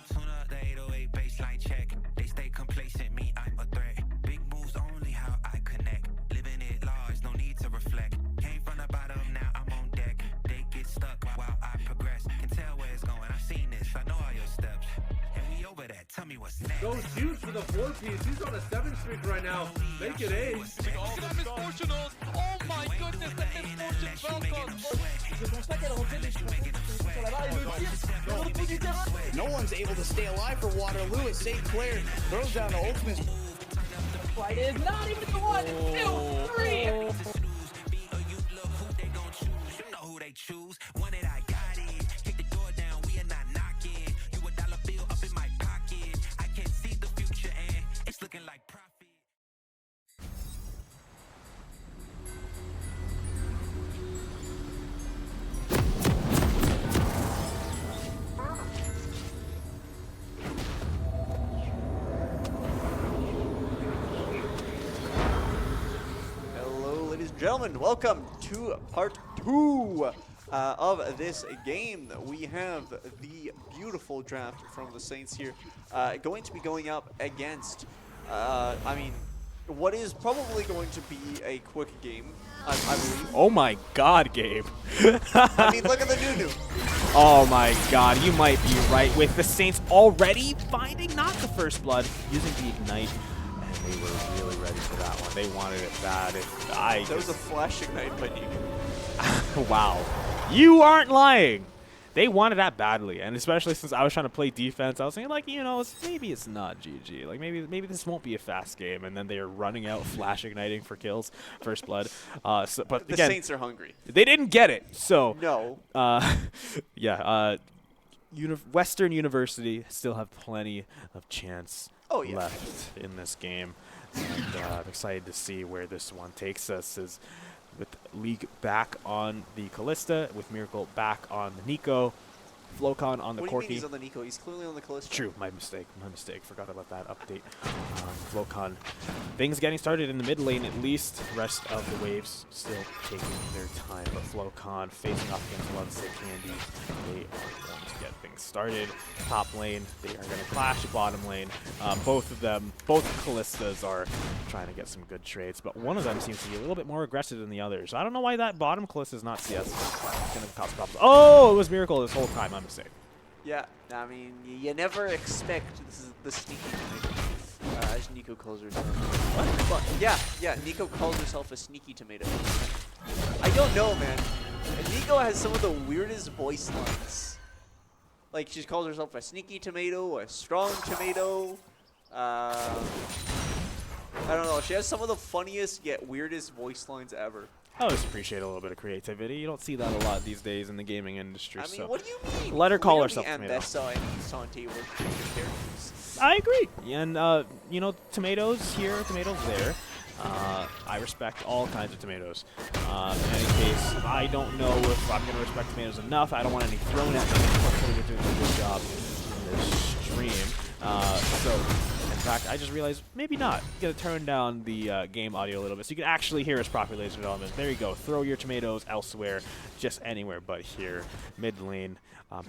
Tune up the 808 baseline check. They stay complacent, me, I'm a threat. Big moves only how I connect. Living it large, no need to reflect. Came from the bottom, now I'm on deck. They get stuck while I progress. Can tell where it's going, I've seen this, I know all your steps. And we over that, tell me what's next. Goes huge for the 4-piece. He's on a 7 streak right now. Make it 8. Misfortunes! Oh my goodness, the misfortune Falcons! Je constate qu'elle refait des sur la barre et le tir de l'autre bout du terrain. No one's able to stay alive for Waterloo as St. Clair throws down the ultimate. Flight is not even the 1, 2, 3. You know who they choose. One that I got it. Kick the door down, we are not knocking. You a dollar bill up in my pocket. I can see the future and it's looking like profit. Hello, ladies and gentlemen. Welcome to part 2 of this game. We have the beautiful draft from the Saints here, going to be going up against, what is probably going to be a quick game, I believe. Oh my god, Gabe. I mean, look at the Nunu. Oh my god, you might be right with the Saints already finding not the first blood, using the Ignite, and they were really ready for that one. They wanted it bad. There was a flash ignite, but you Wow. You aren't lying. they wanted that badly, and especially since I was trying to play defense, I was thinking like, you know, maybe it's not GG. Like maybe this won't be a fast game, and then they are running out, flash igniting for kills, first blood. But The again, Saints are hungry. they didn't get it. So No. yeah, Western University still have plenty of chance left in this game, and I'm excited to see where this one takes us. Is with League back on the Callista, with Miracle back on the Nico, Flocon on the What do you mean Corki. he's on the Nico? He's clearly on the Callista. True, my mistake. Forgot about that update. Flocon, things getting started in the mid lane at least. Rest of the waves still taking their time, but Flocon facing off against Love Candy, they are going to get things started. Top lane, they are going to clash. Bottom lane, both of them, both Callistas are trying to get some good trades, but one of them seems to be a little bit more aggressive than the others. I don't know why that bottom Callista is not CS. It's going to cause problems. Oh, it was Miracle this whole time. My mistake. Yeah, I mean, you never expect this is the sneaky tomato, as Nico calls herself. What? But yeah, Nico calls herself a sneaky tomato. I don't know, man. Nico has some of the weirdest voice lines. Like, she calls herself a sneaky tomato, a strong tomato. I don't know. She has some of the funniest yet weirdest voice lines ever. I always appreciate a little bit of creativity. You don't see that a lot these days in the gaming industry. I mean, so what do you mean? let her call Clearly herself Tomato. Ambessa and Sante were creative characters. I agree. And, you know, tomatoes here, tomatoes there. I respect all kinds of tomatoes. In any case, I don't know if I'm going to respect tomatoes enough. I don't want any thrown at me. Hopefully they're doing a good job in this stream. In fact, I just realized maybe not. I'm going to turn down the game audio a little bit so you can actually hear us properly, ladies and gentlemen. There you go. Throw your tomatoes elsewhere, just anywhere but here. Mid lane,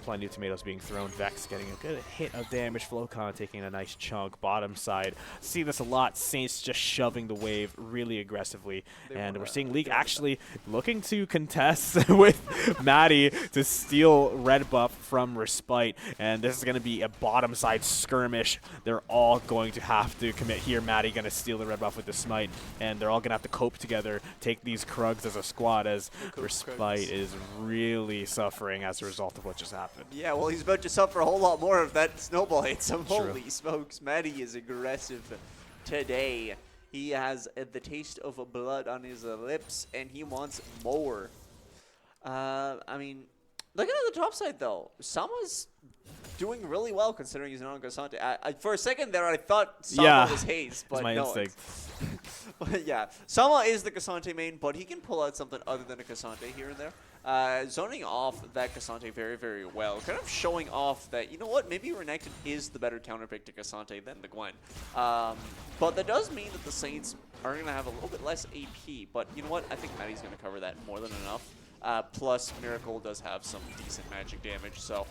plenty of tomatoes being thrown. Vex getting a good hit of damage. Flocon taking a nice chunk. Bottom side. See this a lot. Saints just shoving the wave really aggressively. And we're seeing League actually looking to contest with Maddie to steal red buff from Respite. And this is going to be a bottom side skirmish. They're all going to have to commit here. Maddie going to steal the red buff with the smite, and they're all going to have to cope together, take these Krugs as a squad, as Respite is really suffering as a result of what just happened. Yeah, well, he's about to suffer a whole lot more if that snowball hits him. Holy smokes, Maddie is aggressive today. He has the taste of blood on his lips, and he wants more. I mean, looking at the top side, though, Sama's doing really well considering he's not on Cassante. For a second there, I thought Sama was Hayes, but my no. instinct. But yeah, Sama is the Cassante main, but he can pull out something other than a Cassante here and there. Zoning off that Cassante very, very well. Kind of showing off that, you know what, maybe Renekton is the better counterpick to Cassante than the Gwen. But that does mean that the Saints are going to have a little bit less AP. But you know what, I think Maddie's going to cover that more than enough. Plus, Miracle does have some decent magic damage, so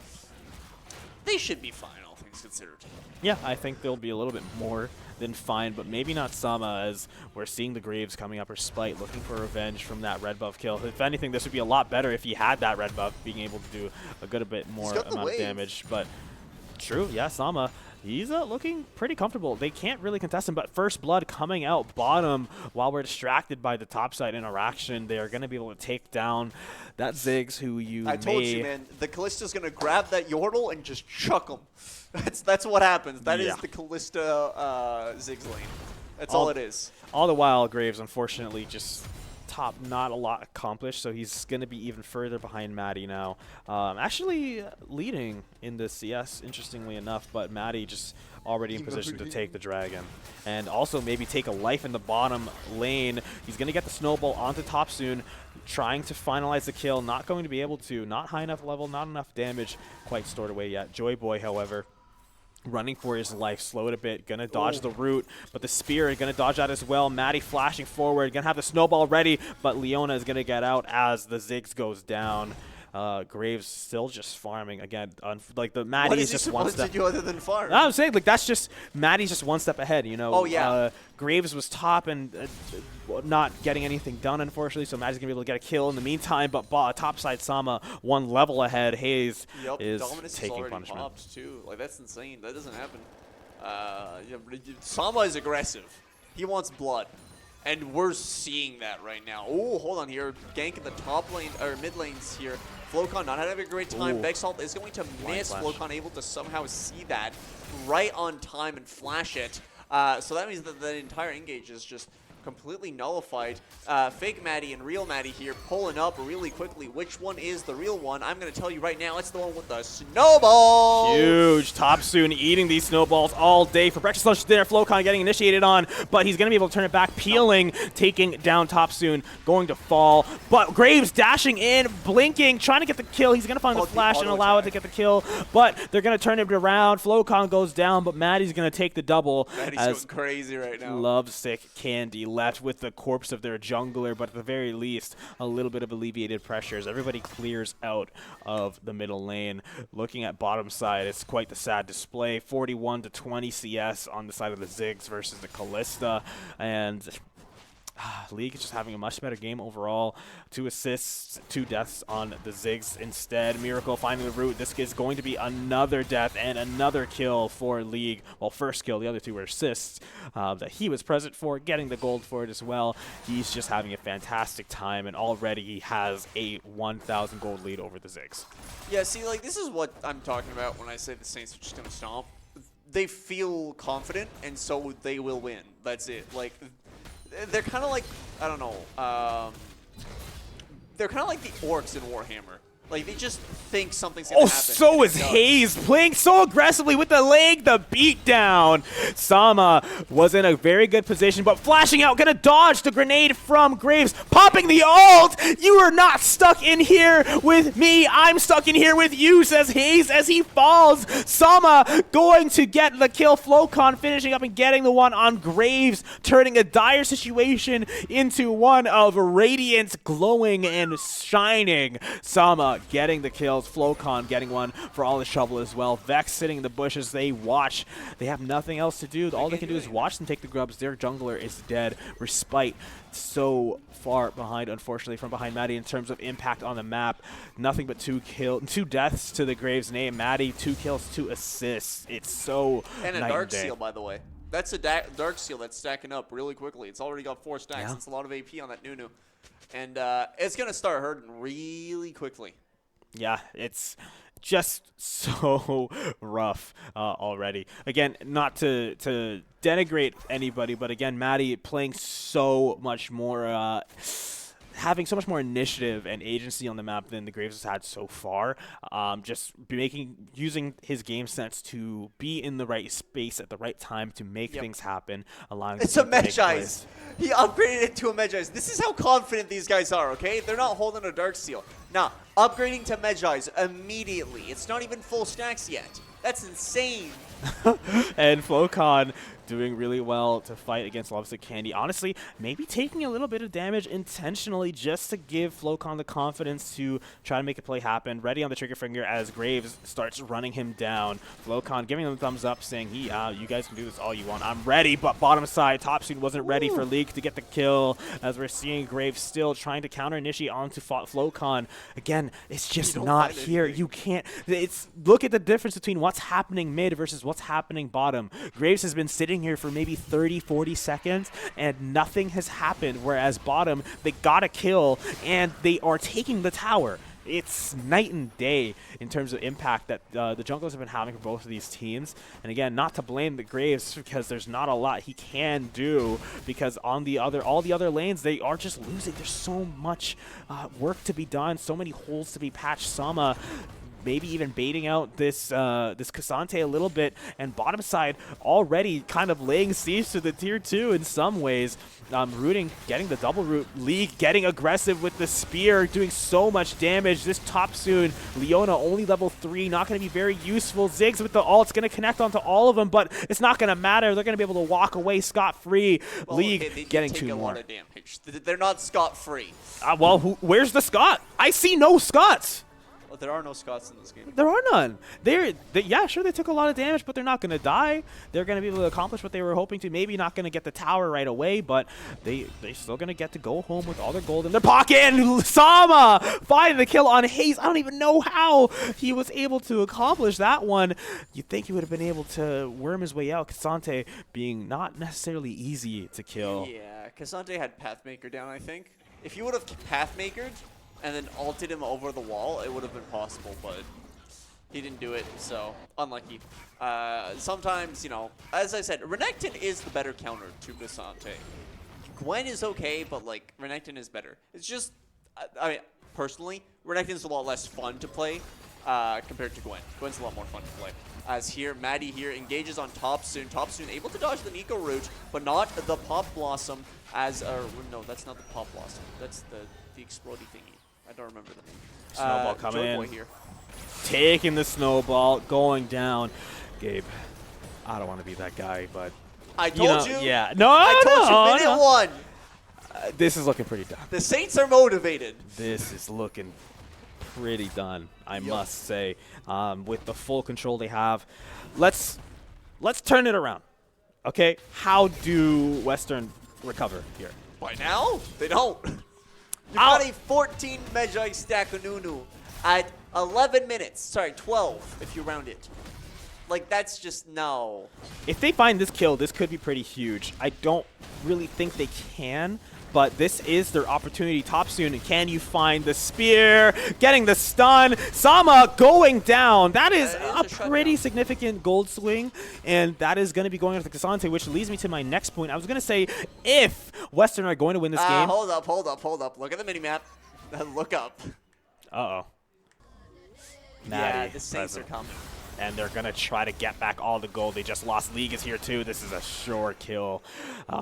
they should be fine, all things considered. Yeah, I think they'll be a little bit more than fine, but maybe not Sama, as we're seeing the Graves coming up, or Spite looking for revenge from that red buff kill. If anything, this would be a lot better if he had that red buff, being able to do a good bit more amount of damage. But true, yeah, Sama, he's looking pretty comfortable. They can't really contest him, but First Blood coming out bottom while we're distracted by the topside interaction. They are going to be able to take down that Ziggs, who I told you, man, the Callista's going to grab that Yordle and just chuck him. That's what happens. That is the Callista Ziggs lane. That's all it is. All the while, Graves, unfortunately, just not a lot accomplished, so he's going to be even further behind Maddie now. Actually leading in the CS, interestingly enough, but Maddie just already in position to take the dragon. And also maybe take a life in the bottom lane. He's going to get the snowball onto top soon, trying to finalize the kill. Not going to be able to. Not high enough level, not enough damage quite stored away yet. Joy Boy, however, running for his life, slowed a bit, gonna dodge the root, but the spear is gonna dodge that as well. Maddie flashing forward, gonna have the snowball ready, but Leona is gonna get out as the Ziggs goes down. Graves still just farming again. Like the Maddie is just one step. What is he supposed to do other than farm? No, I'm saying like that's just Maddie's just one step ahead. You know. Oh yeah. Graves was top and not getting anything done, unfortunately. So Maddie's gonna be able to get a kill in the meantime. But topside Sama one level ahead. Hayes is Dominus taking is punishment. Popped too. Like that's insane. That doesn't happen. Sama is aggressive. He wants blood. And we're seeing that right now. Oh, hold on here. Gank in the top lane, or mid lanes here. Flocon not having a great time. Vexalt is going to miss. Flocon able to somehow see that right on time and flash it. So that means that the entire engage is just completely nullified. Fake Maddie and real Maddie here pulling up really quickly. Which one is the real one? I'm going to tell you right now. It's the one with the snowball. Huge. Topsoon eating these snowballs all day for breakfast, lunch, dinner. Flocon getting initiated on, but he's going to be able to turn it back. Peeling, taking down Topsoon, going to fall. But Graves dashing in, blinking, trying to get the kill. He's going to find the flash and allow it to get the kill, but they're going to turn it around. Flocon goes down, but Maddie's going to take the double. Maddie's going crazy right now. Lovesick Candy left with the corpse of their jungler, but at the very least, a little bit of alleviated pressures. Everybody clears out of the middle lane. Looking at bottom side, it's quite the sad display. 41 to 20 CS on the side of the Ziggs versus the Callista, and League is just having a much better game overall. 2 assists, 2 deaths on the Ziggs instead. Miracle finding the root. This is going to be another death and another kill for League. Well, first kill, the other 2 were assists that he was present for, getting the gold for it as well. He's just having a fantastic time, and already he has a 1,000 gold lead over the Ziggs. Yeah, see, like, this is what I'm talking about when I say the Saints are just going to stomp. They feel confident, and so they will win. That's it. Like, they're kind of like, I don't know, they're kind of like the orcs in Warhammer. Like, they just think something's going to happen. So is Hayes playing so aggressively with the leg, the beatdown. Sama was in a very good position, but flashing out, gonna dodge the grenade from Graves, popping the ult. You are not stuck in here with me. I'm stuck in here with you, says Hayes as he falls. Sama going to get the kill. Flocon finishing up and getting the one on Graves, turning a dire situation into one of radiance, glowing and shining. Sama getting the kills. Flocon getting one for all his trouble as well. Vex sitting in the bushes. They watch. They have nothing else to do. All they can do is watch them take the grubs. Their jungler is dead. Respite so far behind, unfortunately, from behind Maddie in terms of impact on the map. Nothing but 2 deaths to the Graves name. Maddie, 2 kills, 2 assists. It's so and a night Dark and day. Seal, by the way. That's a Dark Seal that's stacking up really quickly. It's already got 4 stacks. Yeah. It's a lot of AP on that Nunu. And it's going to start hurting really quickly. Yeah, it's just so rough already. Again, not to denigrate anybody, but again, Maddie playing so much more, having so much more initiative and agency on the map than the Graves has had so far. Just using his game sense to be in the right space at the right time to make things happen, allowing it's a Medjai's. He upgraded it to a Medjai's. This is how confident these guys are, okay? They're not holding a Dark Seal. Nah, upgrading to Medjai's immediately. It's not even full stacks yet. That's insane. And Flocon doing really well to fight against Lovesick Candy. Honestly, maybe taking a little bit of damage intentionally just to give Flocon the confidence to try to make a play happen. Ready on the trigger finger as Graves starts running him down. Flocon giving him a thumbs up, saying, you guys can do this all you want. I'm ready, but bottom side, Topsoon wasn't ready for Leak to get the kill, as we're seeing Graves still trying to counter-initiate onto Flocon. Again, it's just not here. You can't. Look at the difference between what's happening mid versus what's happening bottom. Graves has been sitting here for maybe 30-40 seconds and nothing has happened, whereas bottom, they got a kill and they are taking the tower. It's night and day in terms of impact that the junglers have been having for both of these teams. And again, not to blame the Graves, because there's not a lot he can do, because on all the other lanes, they are just losing. There's so much work to be done, so many holes to be patched. Sama maybe even baiting out this Cassante a little bit, and bottom side already kind of laying siege to the tier 2 in some ways. Rooting, getting the double root. League getting aggressive with the spear, doing so much damage. This Topsoon, Leona only level 3, not going to be very useful. Ziggs with the ult's going to connect onto all of them, but it's not going to matter. They're going to be able to walk away scot-free. Well, League they getting take 2 a more. lot of damage. They're not scot-free. Well, where's the Scott? I see no Scots. Well, there are no Scots in this game. There are none. Yeah, sure, they took a lot of damage, but they're not going to die. They're going to be able to accomplish what they were hoping to. Maybe not going to get the tower right away, but they're still going to get to go home with all their gold in their pocket. And Sama finding the kill on Hayes. I don't even know how he was able to accomplish that one. You'd think he would have been able to worm his way out. Cassante being not necessarily easy to kill. Yeah, Cassante had Pathmaker down, I think. If he would have Pathmakered and then ulted him over the wall, it would have been possible, but he didn't do it, so unlucky. Sometimes, you know, as I said, Renekton is the better counter to Cassante. Gwen is okay, but, like, Renekton is better. It's just, I mean, personally, Renekton's a lot less fun to play compared to Gwen. Gwen's a lot more fun to play. As here, Maddie here engages on Topsoon. Topsoon able to dodge the Nico route, but not the Pop Blossom as, no, that's not the Pop Blossom. That's the explodey thingy. I don't remember the name. Snowball coming Joy in. Boy here. Taking the snowball, going down. Gabe, I don't want to be that guy, but I told you. Yeah. No, I told you minute one. This is looking pretty done. The Saints are motivated. This is looking pretty done, I must say. With the full control they have, let's turn it around. Okay, how do Western recover here? By now, they don't. You've got a 14 Magi stack of Nunu at 11 minutes. Sorry, 12 if you round it. Like, that's just no. If they find this kill, this could be pretty huge. I don't really think they can, but this is their opportunity. Topsoon, and can you find the spear? Getting the stun. Sama going down. That is a pretty significant gold swing, and that is going to be going after Cassante, which leads me to my next point. I was going to say, if Western are going to win this game. Hold up. Look at the minimap. Look up. Uh-oh. Yeah, the Saints are coming. And they're going to try to get back all the gold. They just lost. League is here too. This is a sure kill.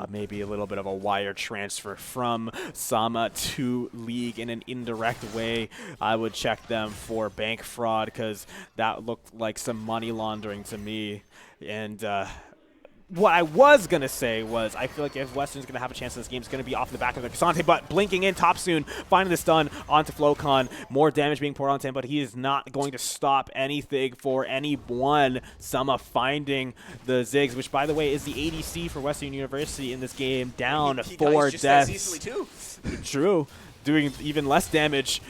Maybe a little bit of a wire transfer from Sama to League in an indirect way. I would check them for bank fraud because that looked like some money laundering to me. And what I was going to say was I feel like if Western's going to have a chance in this game, it's going to be off the back of the Cassante, but blinking in, Topsoon, finding the stun onto Flocon, more damage being poured onto him, but he is not going to stop anything for anyone. Sama finding the Ziggs, which, by the way, is the ADC for Western University in this game, down he 4 just deaths. as easily too. True. Doing even less damage,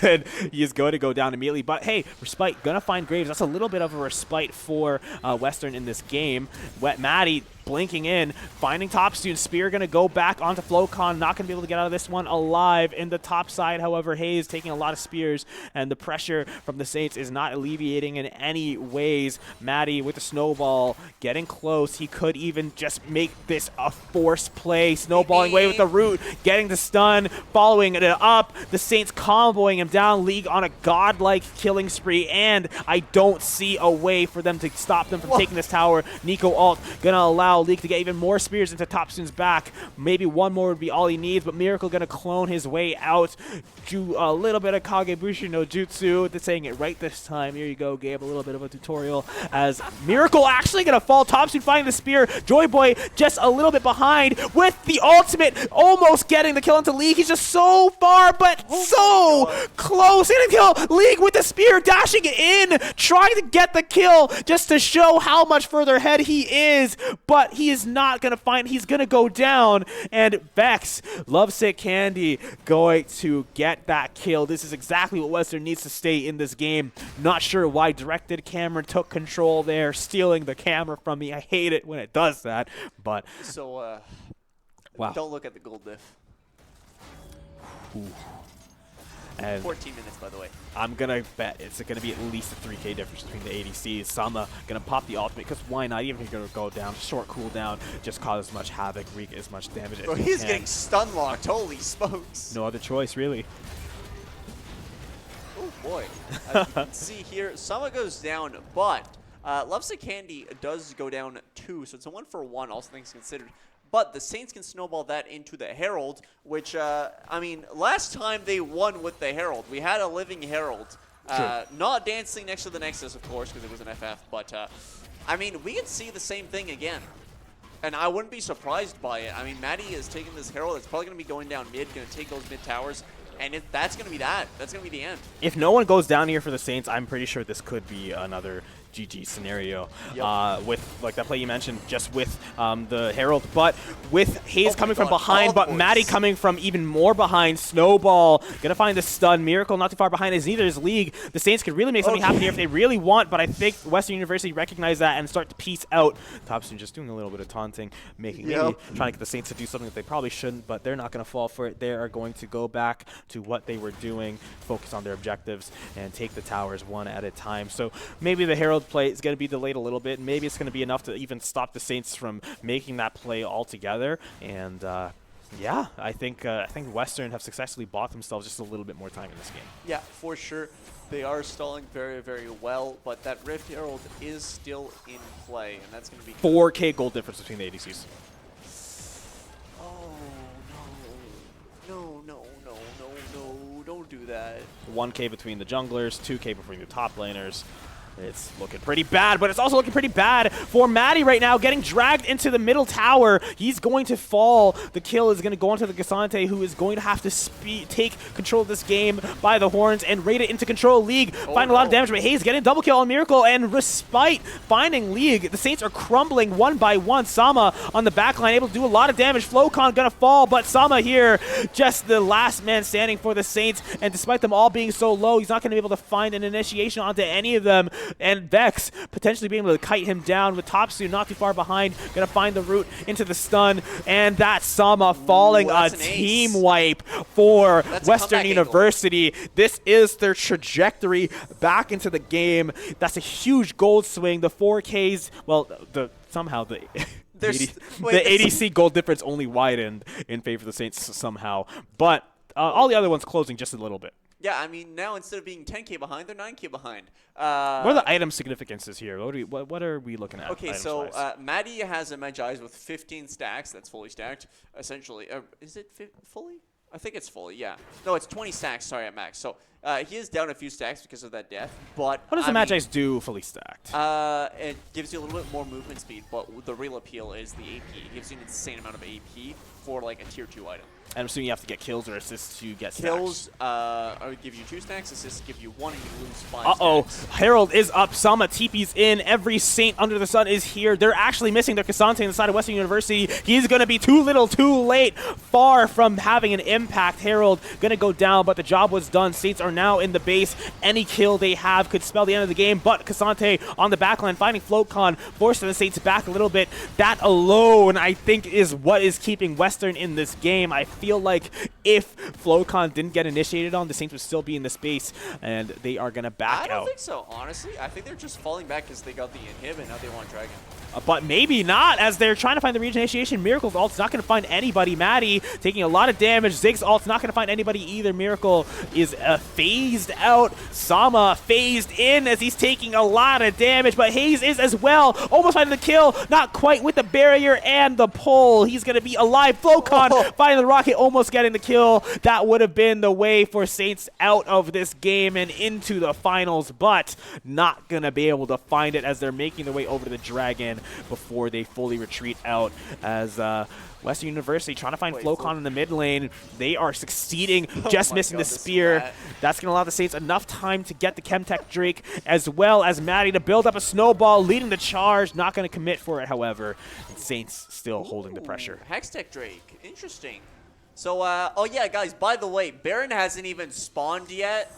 and he is going to go down immediately. But hey, Respite gonna find Graves. That's a little bit of a respite for Western in this game. Wet Maddie blinking in, finding Topsoon. Spear gonna go back onto Flocon. Not gonna be able to get out of this one alive. In the top side, however, Hayes taking a lot of spears, and the pressure from the Saints is not alleviating in any ways. Maddie with the snowball, getting close. He could even just make this a forced play. Snowballing away with the root, getting the stun, following it up. The Saints comboing him down. League on a godlike killing spree, and I don't see a way for them to stop them from taking this tower. Nico ult gonna allow League to get even more spears into Topsoon's back. Maybe one more would be all he needs, but Miracle gonna clone his way out. Do a little bit of Kagebushi no Jutsu. They're saying it right this time. Here you go, Gabe. A little bit of a tutorial as Miracle actually gonna fall. Topsoon finding the spear. Joy Boy just a little bit behind with the ultimate, almost getting the kill into League. He's just so far, but so close. In a kill. League with the spear, dashing in, trying to get the kill just to show how much further ahead he is, but he is not going to find, he's going to go down, and Vex, Lovesick Candy, going to get that kill. This is exactly what Western needs to stay in this game. Not sure why Directed Cameron took control there, stealing the camera from me. I hate it when it does that, but... So, wow. Don't look at the gold diff. Ooh. And 14 minutes, by the way. I'm going to bet it's going to be at least a 3K difference between the ADCs. Sama going to pop the ultimate, because why not? Even if you're going to go down, short cooldown, just cause as much havoc, wreak as much damage as Bro, you he's can. getting stun locked. Holy smokes. No other choice, really. Oh, boy. As you can see here, Sama goes down, but Lovesick Candy does go down too, so it's a 1-for-1, all things considered. But the Saints can snowball that into the Herald, which, I mean, last time they won with the Herald, we had a living Herald. Not dancing next to the Nexus, of course, because it was an FF. But, I mean, we could see the same thing again. And I wouldn't be surprised by it. I mean, Maddie is taking this Herald. It's probably going to be going down mid, going to take those mid towers. And that's going to be that. That's going to be the end. If no one goes down here for the Saints, I'm pretty sure this could be another GG scenario Yep. with like that play you mentioned, just with the Herald, but with Hayes Oh coming my from God, behind, all but the Maddie boys. coming from even more behind. Snowball gonna find the stun. Miracle not too far behind as neither is League. The Saints could really make something happen here if they really want, but I think Western University recognize that and start to piece out. Thompson just doing a little bit of taunting, making maybe trying to get the Saints to do something that they probably shouldn't, but they're not gonna fall for it. They are going to go back to what they were doing, focus on their objectives, and take the towers one at a time. So maybe the Herald play is going to be delayed a little bit. Maybe it's going to be enough to even stop the Saints from making that play altogether. And yeah, I think Western have successfully bought themselves just a little bit more time in this game. Yeah, for sure. They are stalling very, very well, but that Rift Herald is still in play, and that's going to be 4K gold difference between the ADCs. Oh, no. No, don't do that. 1K between the junglers, 2K between the top laners. It's looking pretty bad, but it's also looking pretty bad for Maddie right now, getting dragged into the middle tower. He's going to fall. The kill is going to go onto the Cassante, who is going to have to take control of this game by the horns and raid it into control. League finding a lot of damage, but Hayes getting a double kill on Miracle, and Respite finding League. The Saints are crumbling one by one. Sama on the backline, able to do a lot of damage. Flowcon gonna fall, but Sama here, just the last man standing for the Saints, and despite them all being so low, he's not going to be able to find an initiation onto any of them. And Vex potentially being able to kite him down with Topsu not too far behind. Going to find the route into the stun. And that's Sama falling. A team wipe for Western University. This is their trajectory back into the game. That's a huge gold swing. The 4Ks, well, somehow the ADC gold difference only widened in favor of the Saints somehow. But all the other ones closing just a little bit. Yeah, I mean, now instead of being 10K behind, they're 9K behind. What are the item significances here? What are we looking at? Okay, so Maddie has a Magi's with 15 stacks. That's fully stacked, essentially. Is it fully? I think it's fully, yeah. No, it's 20 stacks, sorry, at max. So he is down a few stacks because of that death. But what does the Magi's do fully stacked? It gives you a little bit more movement speed, but the real appeal is the AP. It gives you an insane amount of AP for like a tier 2 item. I'm assuming you have to get kills or assists to get kills. Stacks. I would give you 2 stacks. Assists give you 1, and you lose 5 Uh-oh. stacks. Herald is up. Sama TP's in. Every Saint under the sun is here. They're actually missing their Cassante on the side of Western University. He's going to be too little, too late. Far from having an impact. Herald going to go down, but the job was done. Saints are now in the base. Any kill they have could spell the end of the game, but Cassante on the backline finding Flowcon, forcing the Saints back a little bit. That alone, I think, is what is keeping Western in this game. I feel like if Flowcon didn't get initiated on, the Saints would still be in the space, and they are going to back out. I don't think so, honestly. I think they're just falling back because they got the inhib, and now they want Dragon. But maybe not, as they're trying to find the region initiation. Miracle's ult's not going to find anybody. Maddie taking a lot of damage. Zig's ult's not going to find anybody either. Miracle is phased out. Sama phased in as he's taking a lot of damage, but Hayes is as well. Almost finding the kill. Not quite with the barrier and the pull. He's going to be alive. Flowcon finding the rocket, almost getting the kill. That would have been the way for Saints out of this game and into the finals, but not going to be able to find it as they're making their way over to the Dragon before they fully retreat out, as Western University trying to find Flowcon in the mid lane. They are succeeding, just missing the spear. That's going to allow the Saints enough time to get the Chemtech Drake, as well as Maddie to build up a snowball, leading the charge. Not going to commit for it, however. And Saints still holding the pressure. Hextech Drake. Interesting. So, oh yeah, guys, by the way, Baron hasn't even spawned yet.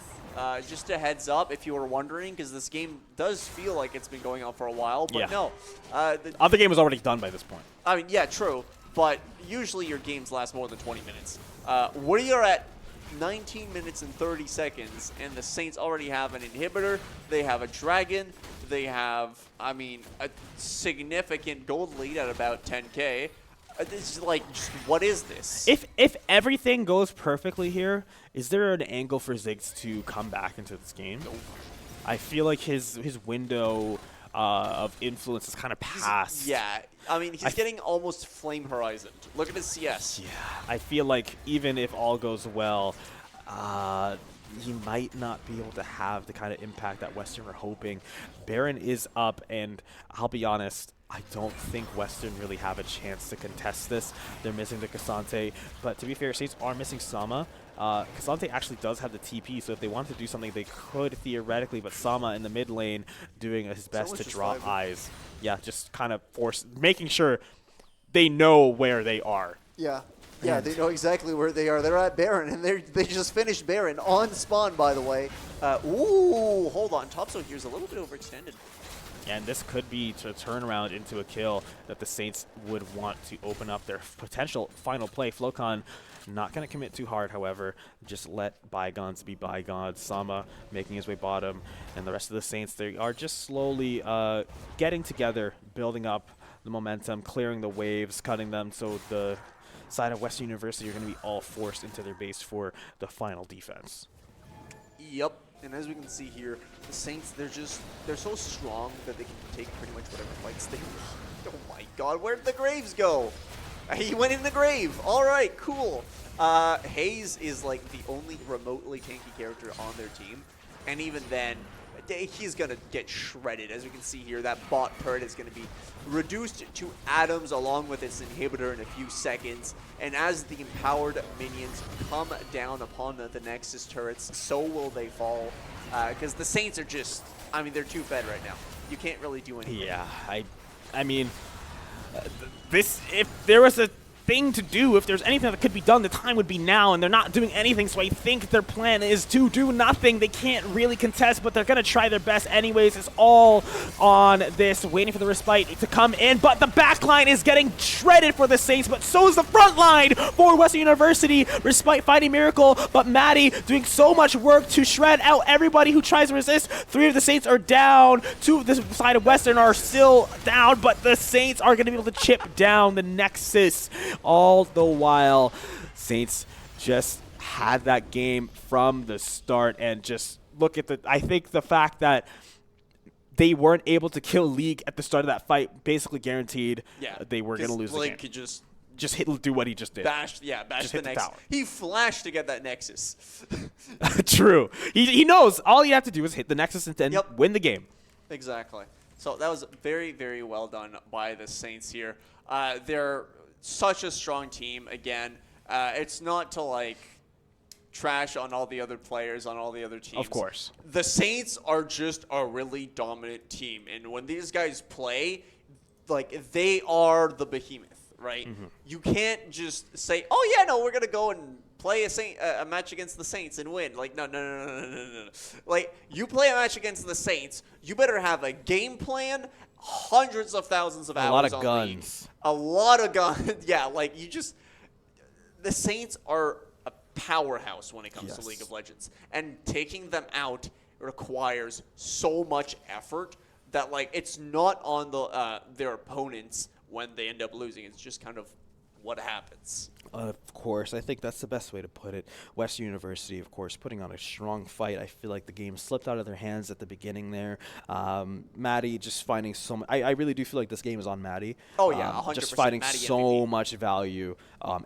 Just a heads up if you were wondering, because this game does feel like it's been going on for a while, but no. The other game was already done by this point. I mean, yeah, true, but usually your games last more than 20 minutes. We are at 19 minutes and 30 seconds, and the Saints already have an inhibitor, they have a dragon, they have, I mean, a significant gold lead at about 10K. It's like, just, what is this? If everything goes perfectly here, is there an angle for Ziggs to come back into this game? Nope. I feel like his window of influence is kind of past. Yeah, I mean, he's getting almost Flame Horizon. Look at his CS. Yeah, I feel like even if all goes well, he might not be able to have the kind of impact that Western are hoping. Baron is up, and I'll be honest, I don't think Western really have a chance to contest this. They're missing the Cassante, but to be fair, Saints are missing Sama. Cassante actually does have the TP, so if they wanted to do something, they could theoretically, but Sama in the mid lane doing his best to draw eyes. Yeah, just kind of making sure they know where they are. Yeah. Yeah, they know exactly where they are. They're at Baron, and they just finished Baron on spawn, by the way. Ooh, hold on. Topso here's a little bit overextended. And this could be to turn around into a kill that the Saints would want to open up their potential final play. Flocon not going to commit too hard, however. Just let bygones be bygones. Sama making his way bottom. And the rest of the Saints, they are just slowly getting together, building up the momentum, clearing the waves, cutting them, so the side of Western University are going to be all forced into their base for the final defense. Yep. And as we can see here, the Saints, they're so strong that they can take pretty much whatever fights they want. Oh my god, where did the Graves go? He went in the grave. All right, cool. Hayes is like the only remotely tanky character on their team. And even then, he's going to get shredded. As we can see here, that bot turret is going to be reduced to atoms along with its inhibitor in a few seconds. And as the empowered minions come down upon the Nexus turrets, so will they fall. Because the Saints are just, I mean, they're too fed right now. You can't really do anything. Yeah, I mean, if there was a thing to do, if there's anything that could be done, the time would be now, and they're not doing anything, so I think their plan is to do nothing. They can't really contest, but they're going to try their best anyways. It's all on this, waiting for the respite to come in, but the back line is getting shredded for the Saints, but so is the front line for Western University. Respite fighting Miracle, but Maddie doing so much work to shred out everybody who tries to resist. 3 of the Saints are down, 2 of the side of Western are still down, but the Saints are going to be able to chip down the Nexus. All the while, Saints just had that game from the start, and just look at I think the fact that they weren't able to kill League at the start of that fight basically guaranteed they were going to lose the game. Could just do what he just did. Bash the Nexus. He flashed to get that Nexus. True. He knows all you have to do is hit the Nexus and then win the game. Exactly. So that was very, very well done by the Saints here. They're such a strong team. Again, it's not to like trash on all the other players on all the other teams. Of course. The Saints are just a really dominant team, and when these guys play, like, they are the behemoth, right? Mm-hmm. You can't just say, "Oh yeah, no, we're gonna go and play a match against the Saints and win." Like, no. Like, you play a match against the Saints, you better have a game plan, hundreds of thousands of hours, a lot of on guns, a lot of guns. Yeah, like, the Saints are a powerhouse when it comes to League of Legends, and taking them out requires so much effort that, like, it's not on their opponents when they end up losing. It's just kind of what happens. Of course, I think that's the best way to put it. Western University, of course, putting on a strong fight. I feel like the game slipped out of their hands at the beginning there. Maddie just finding so much. I really do feel like this game is on Maddie. Oh, yeah, 100%. Just finding Maddie so MVP. much value.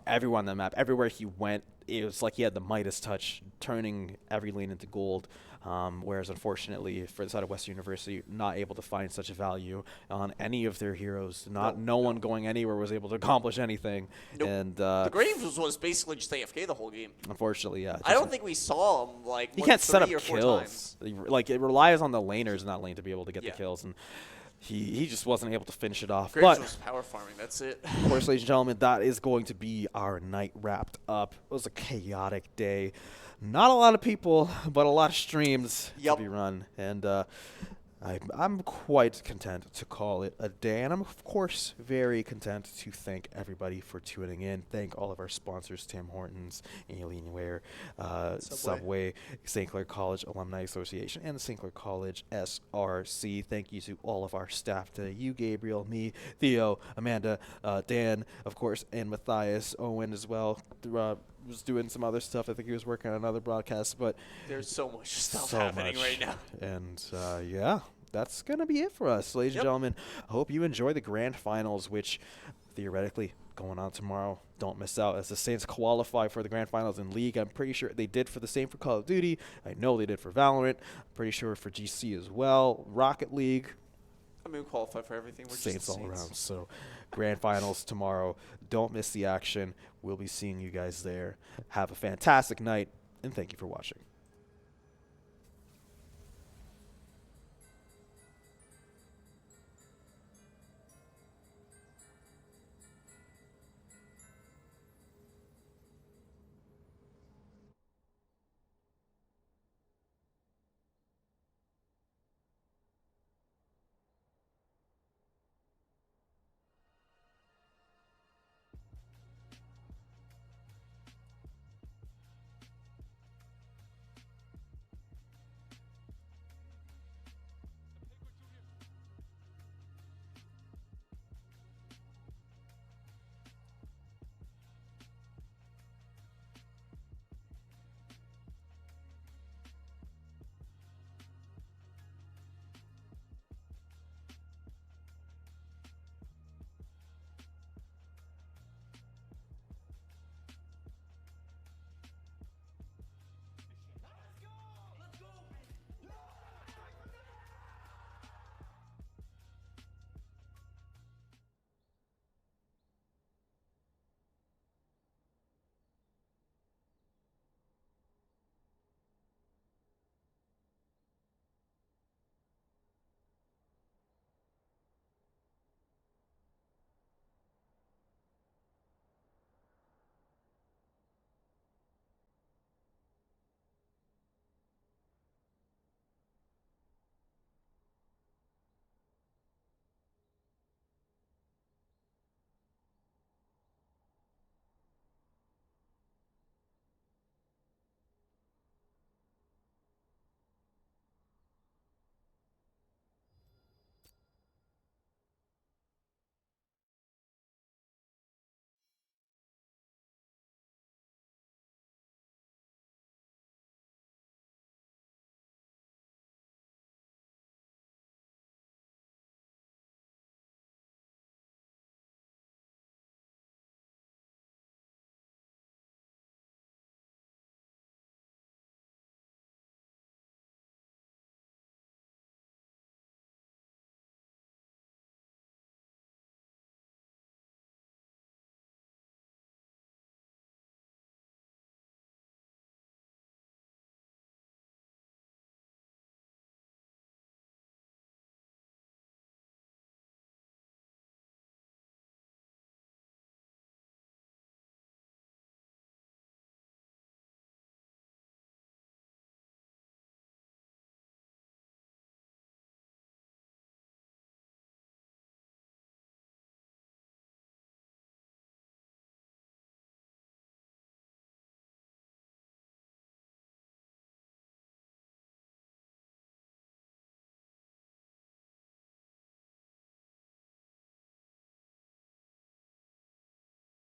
Everyone on the map, everywhere he went, it was like he had the Midas touch, turning every lane into gold. Whereas, unfortunately, for the side of Western University, not able to find such a value on any of their heroes. No one going anywhere was able to accomplish anything. Nope. And the Graves was basically just AFK the whole game. Unfortunately, yeah. I don't think we saw him like he can't set up 3 or 4 kills. times. Like, it relies on the laners in that lane to be able to get the kills, and he just wasn't able to finish it off. Graves But was power farming. That's it. of course, ladies and gentlemen, that is going to be our night wrapped up. It was a chaotic day. Not a lot of people, but a lot of streams to be run. And I'm quite content to call it a day. And I'm, of course, very content to thank everybody for tuning in. Thank all of our sponsors, Tim Hortons, Alienware, Subway, St. Clair College Alumni Association, and the St. Clair College SRC. Thank you to all of our staff today. You, Gabriel, me, Theo, Amanda, Dan, of course, and Matthias, Owen as well. Was doing some other stuff. I think he was working on another broadcast, but there's so much stuff happening right now. And yeah, that's gonna be it for us, ladies and gentlemen. I hope you enjoy the grand finals, which theoretically going on tomorrow. Don't miss out as the Saints qualify for the grand finals in League. I'm pretty sure they did for the same for Call of Duty. I know they did for Valorant. I'm pretty sure for GC as well. Rocket League. I mean, we qualify for everything. We're Saints just all Saints. around. So, grand finals tomorrow. Don't miss the action. We'll be seeing you guys there. Have a fantastic night, and thank you for watching.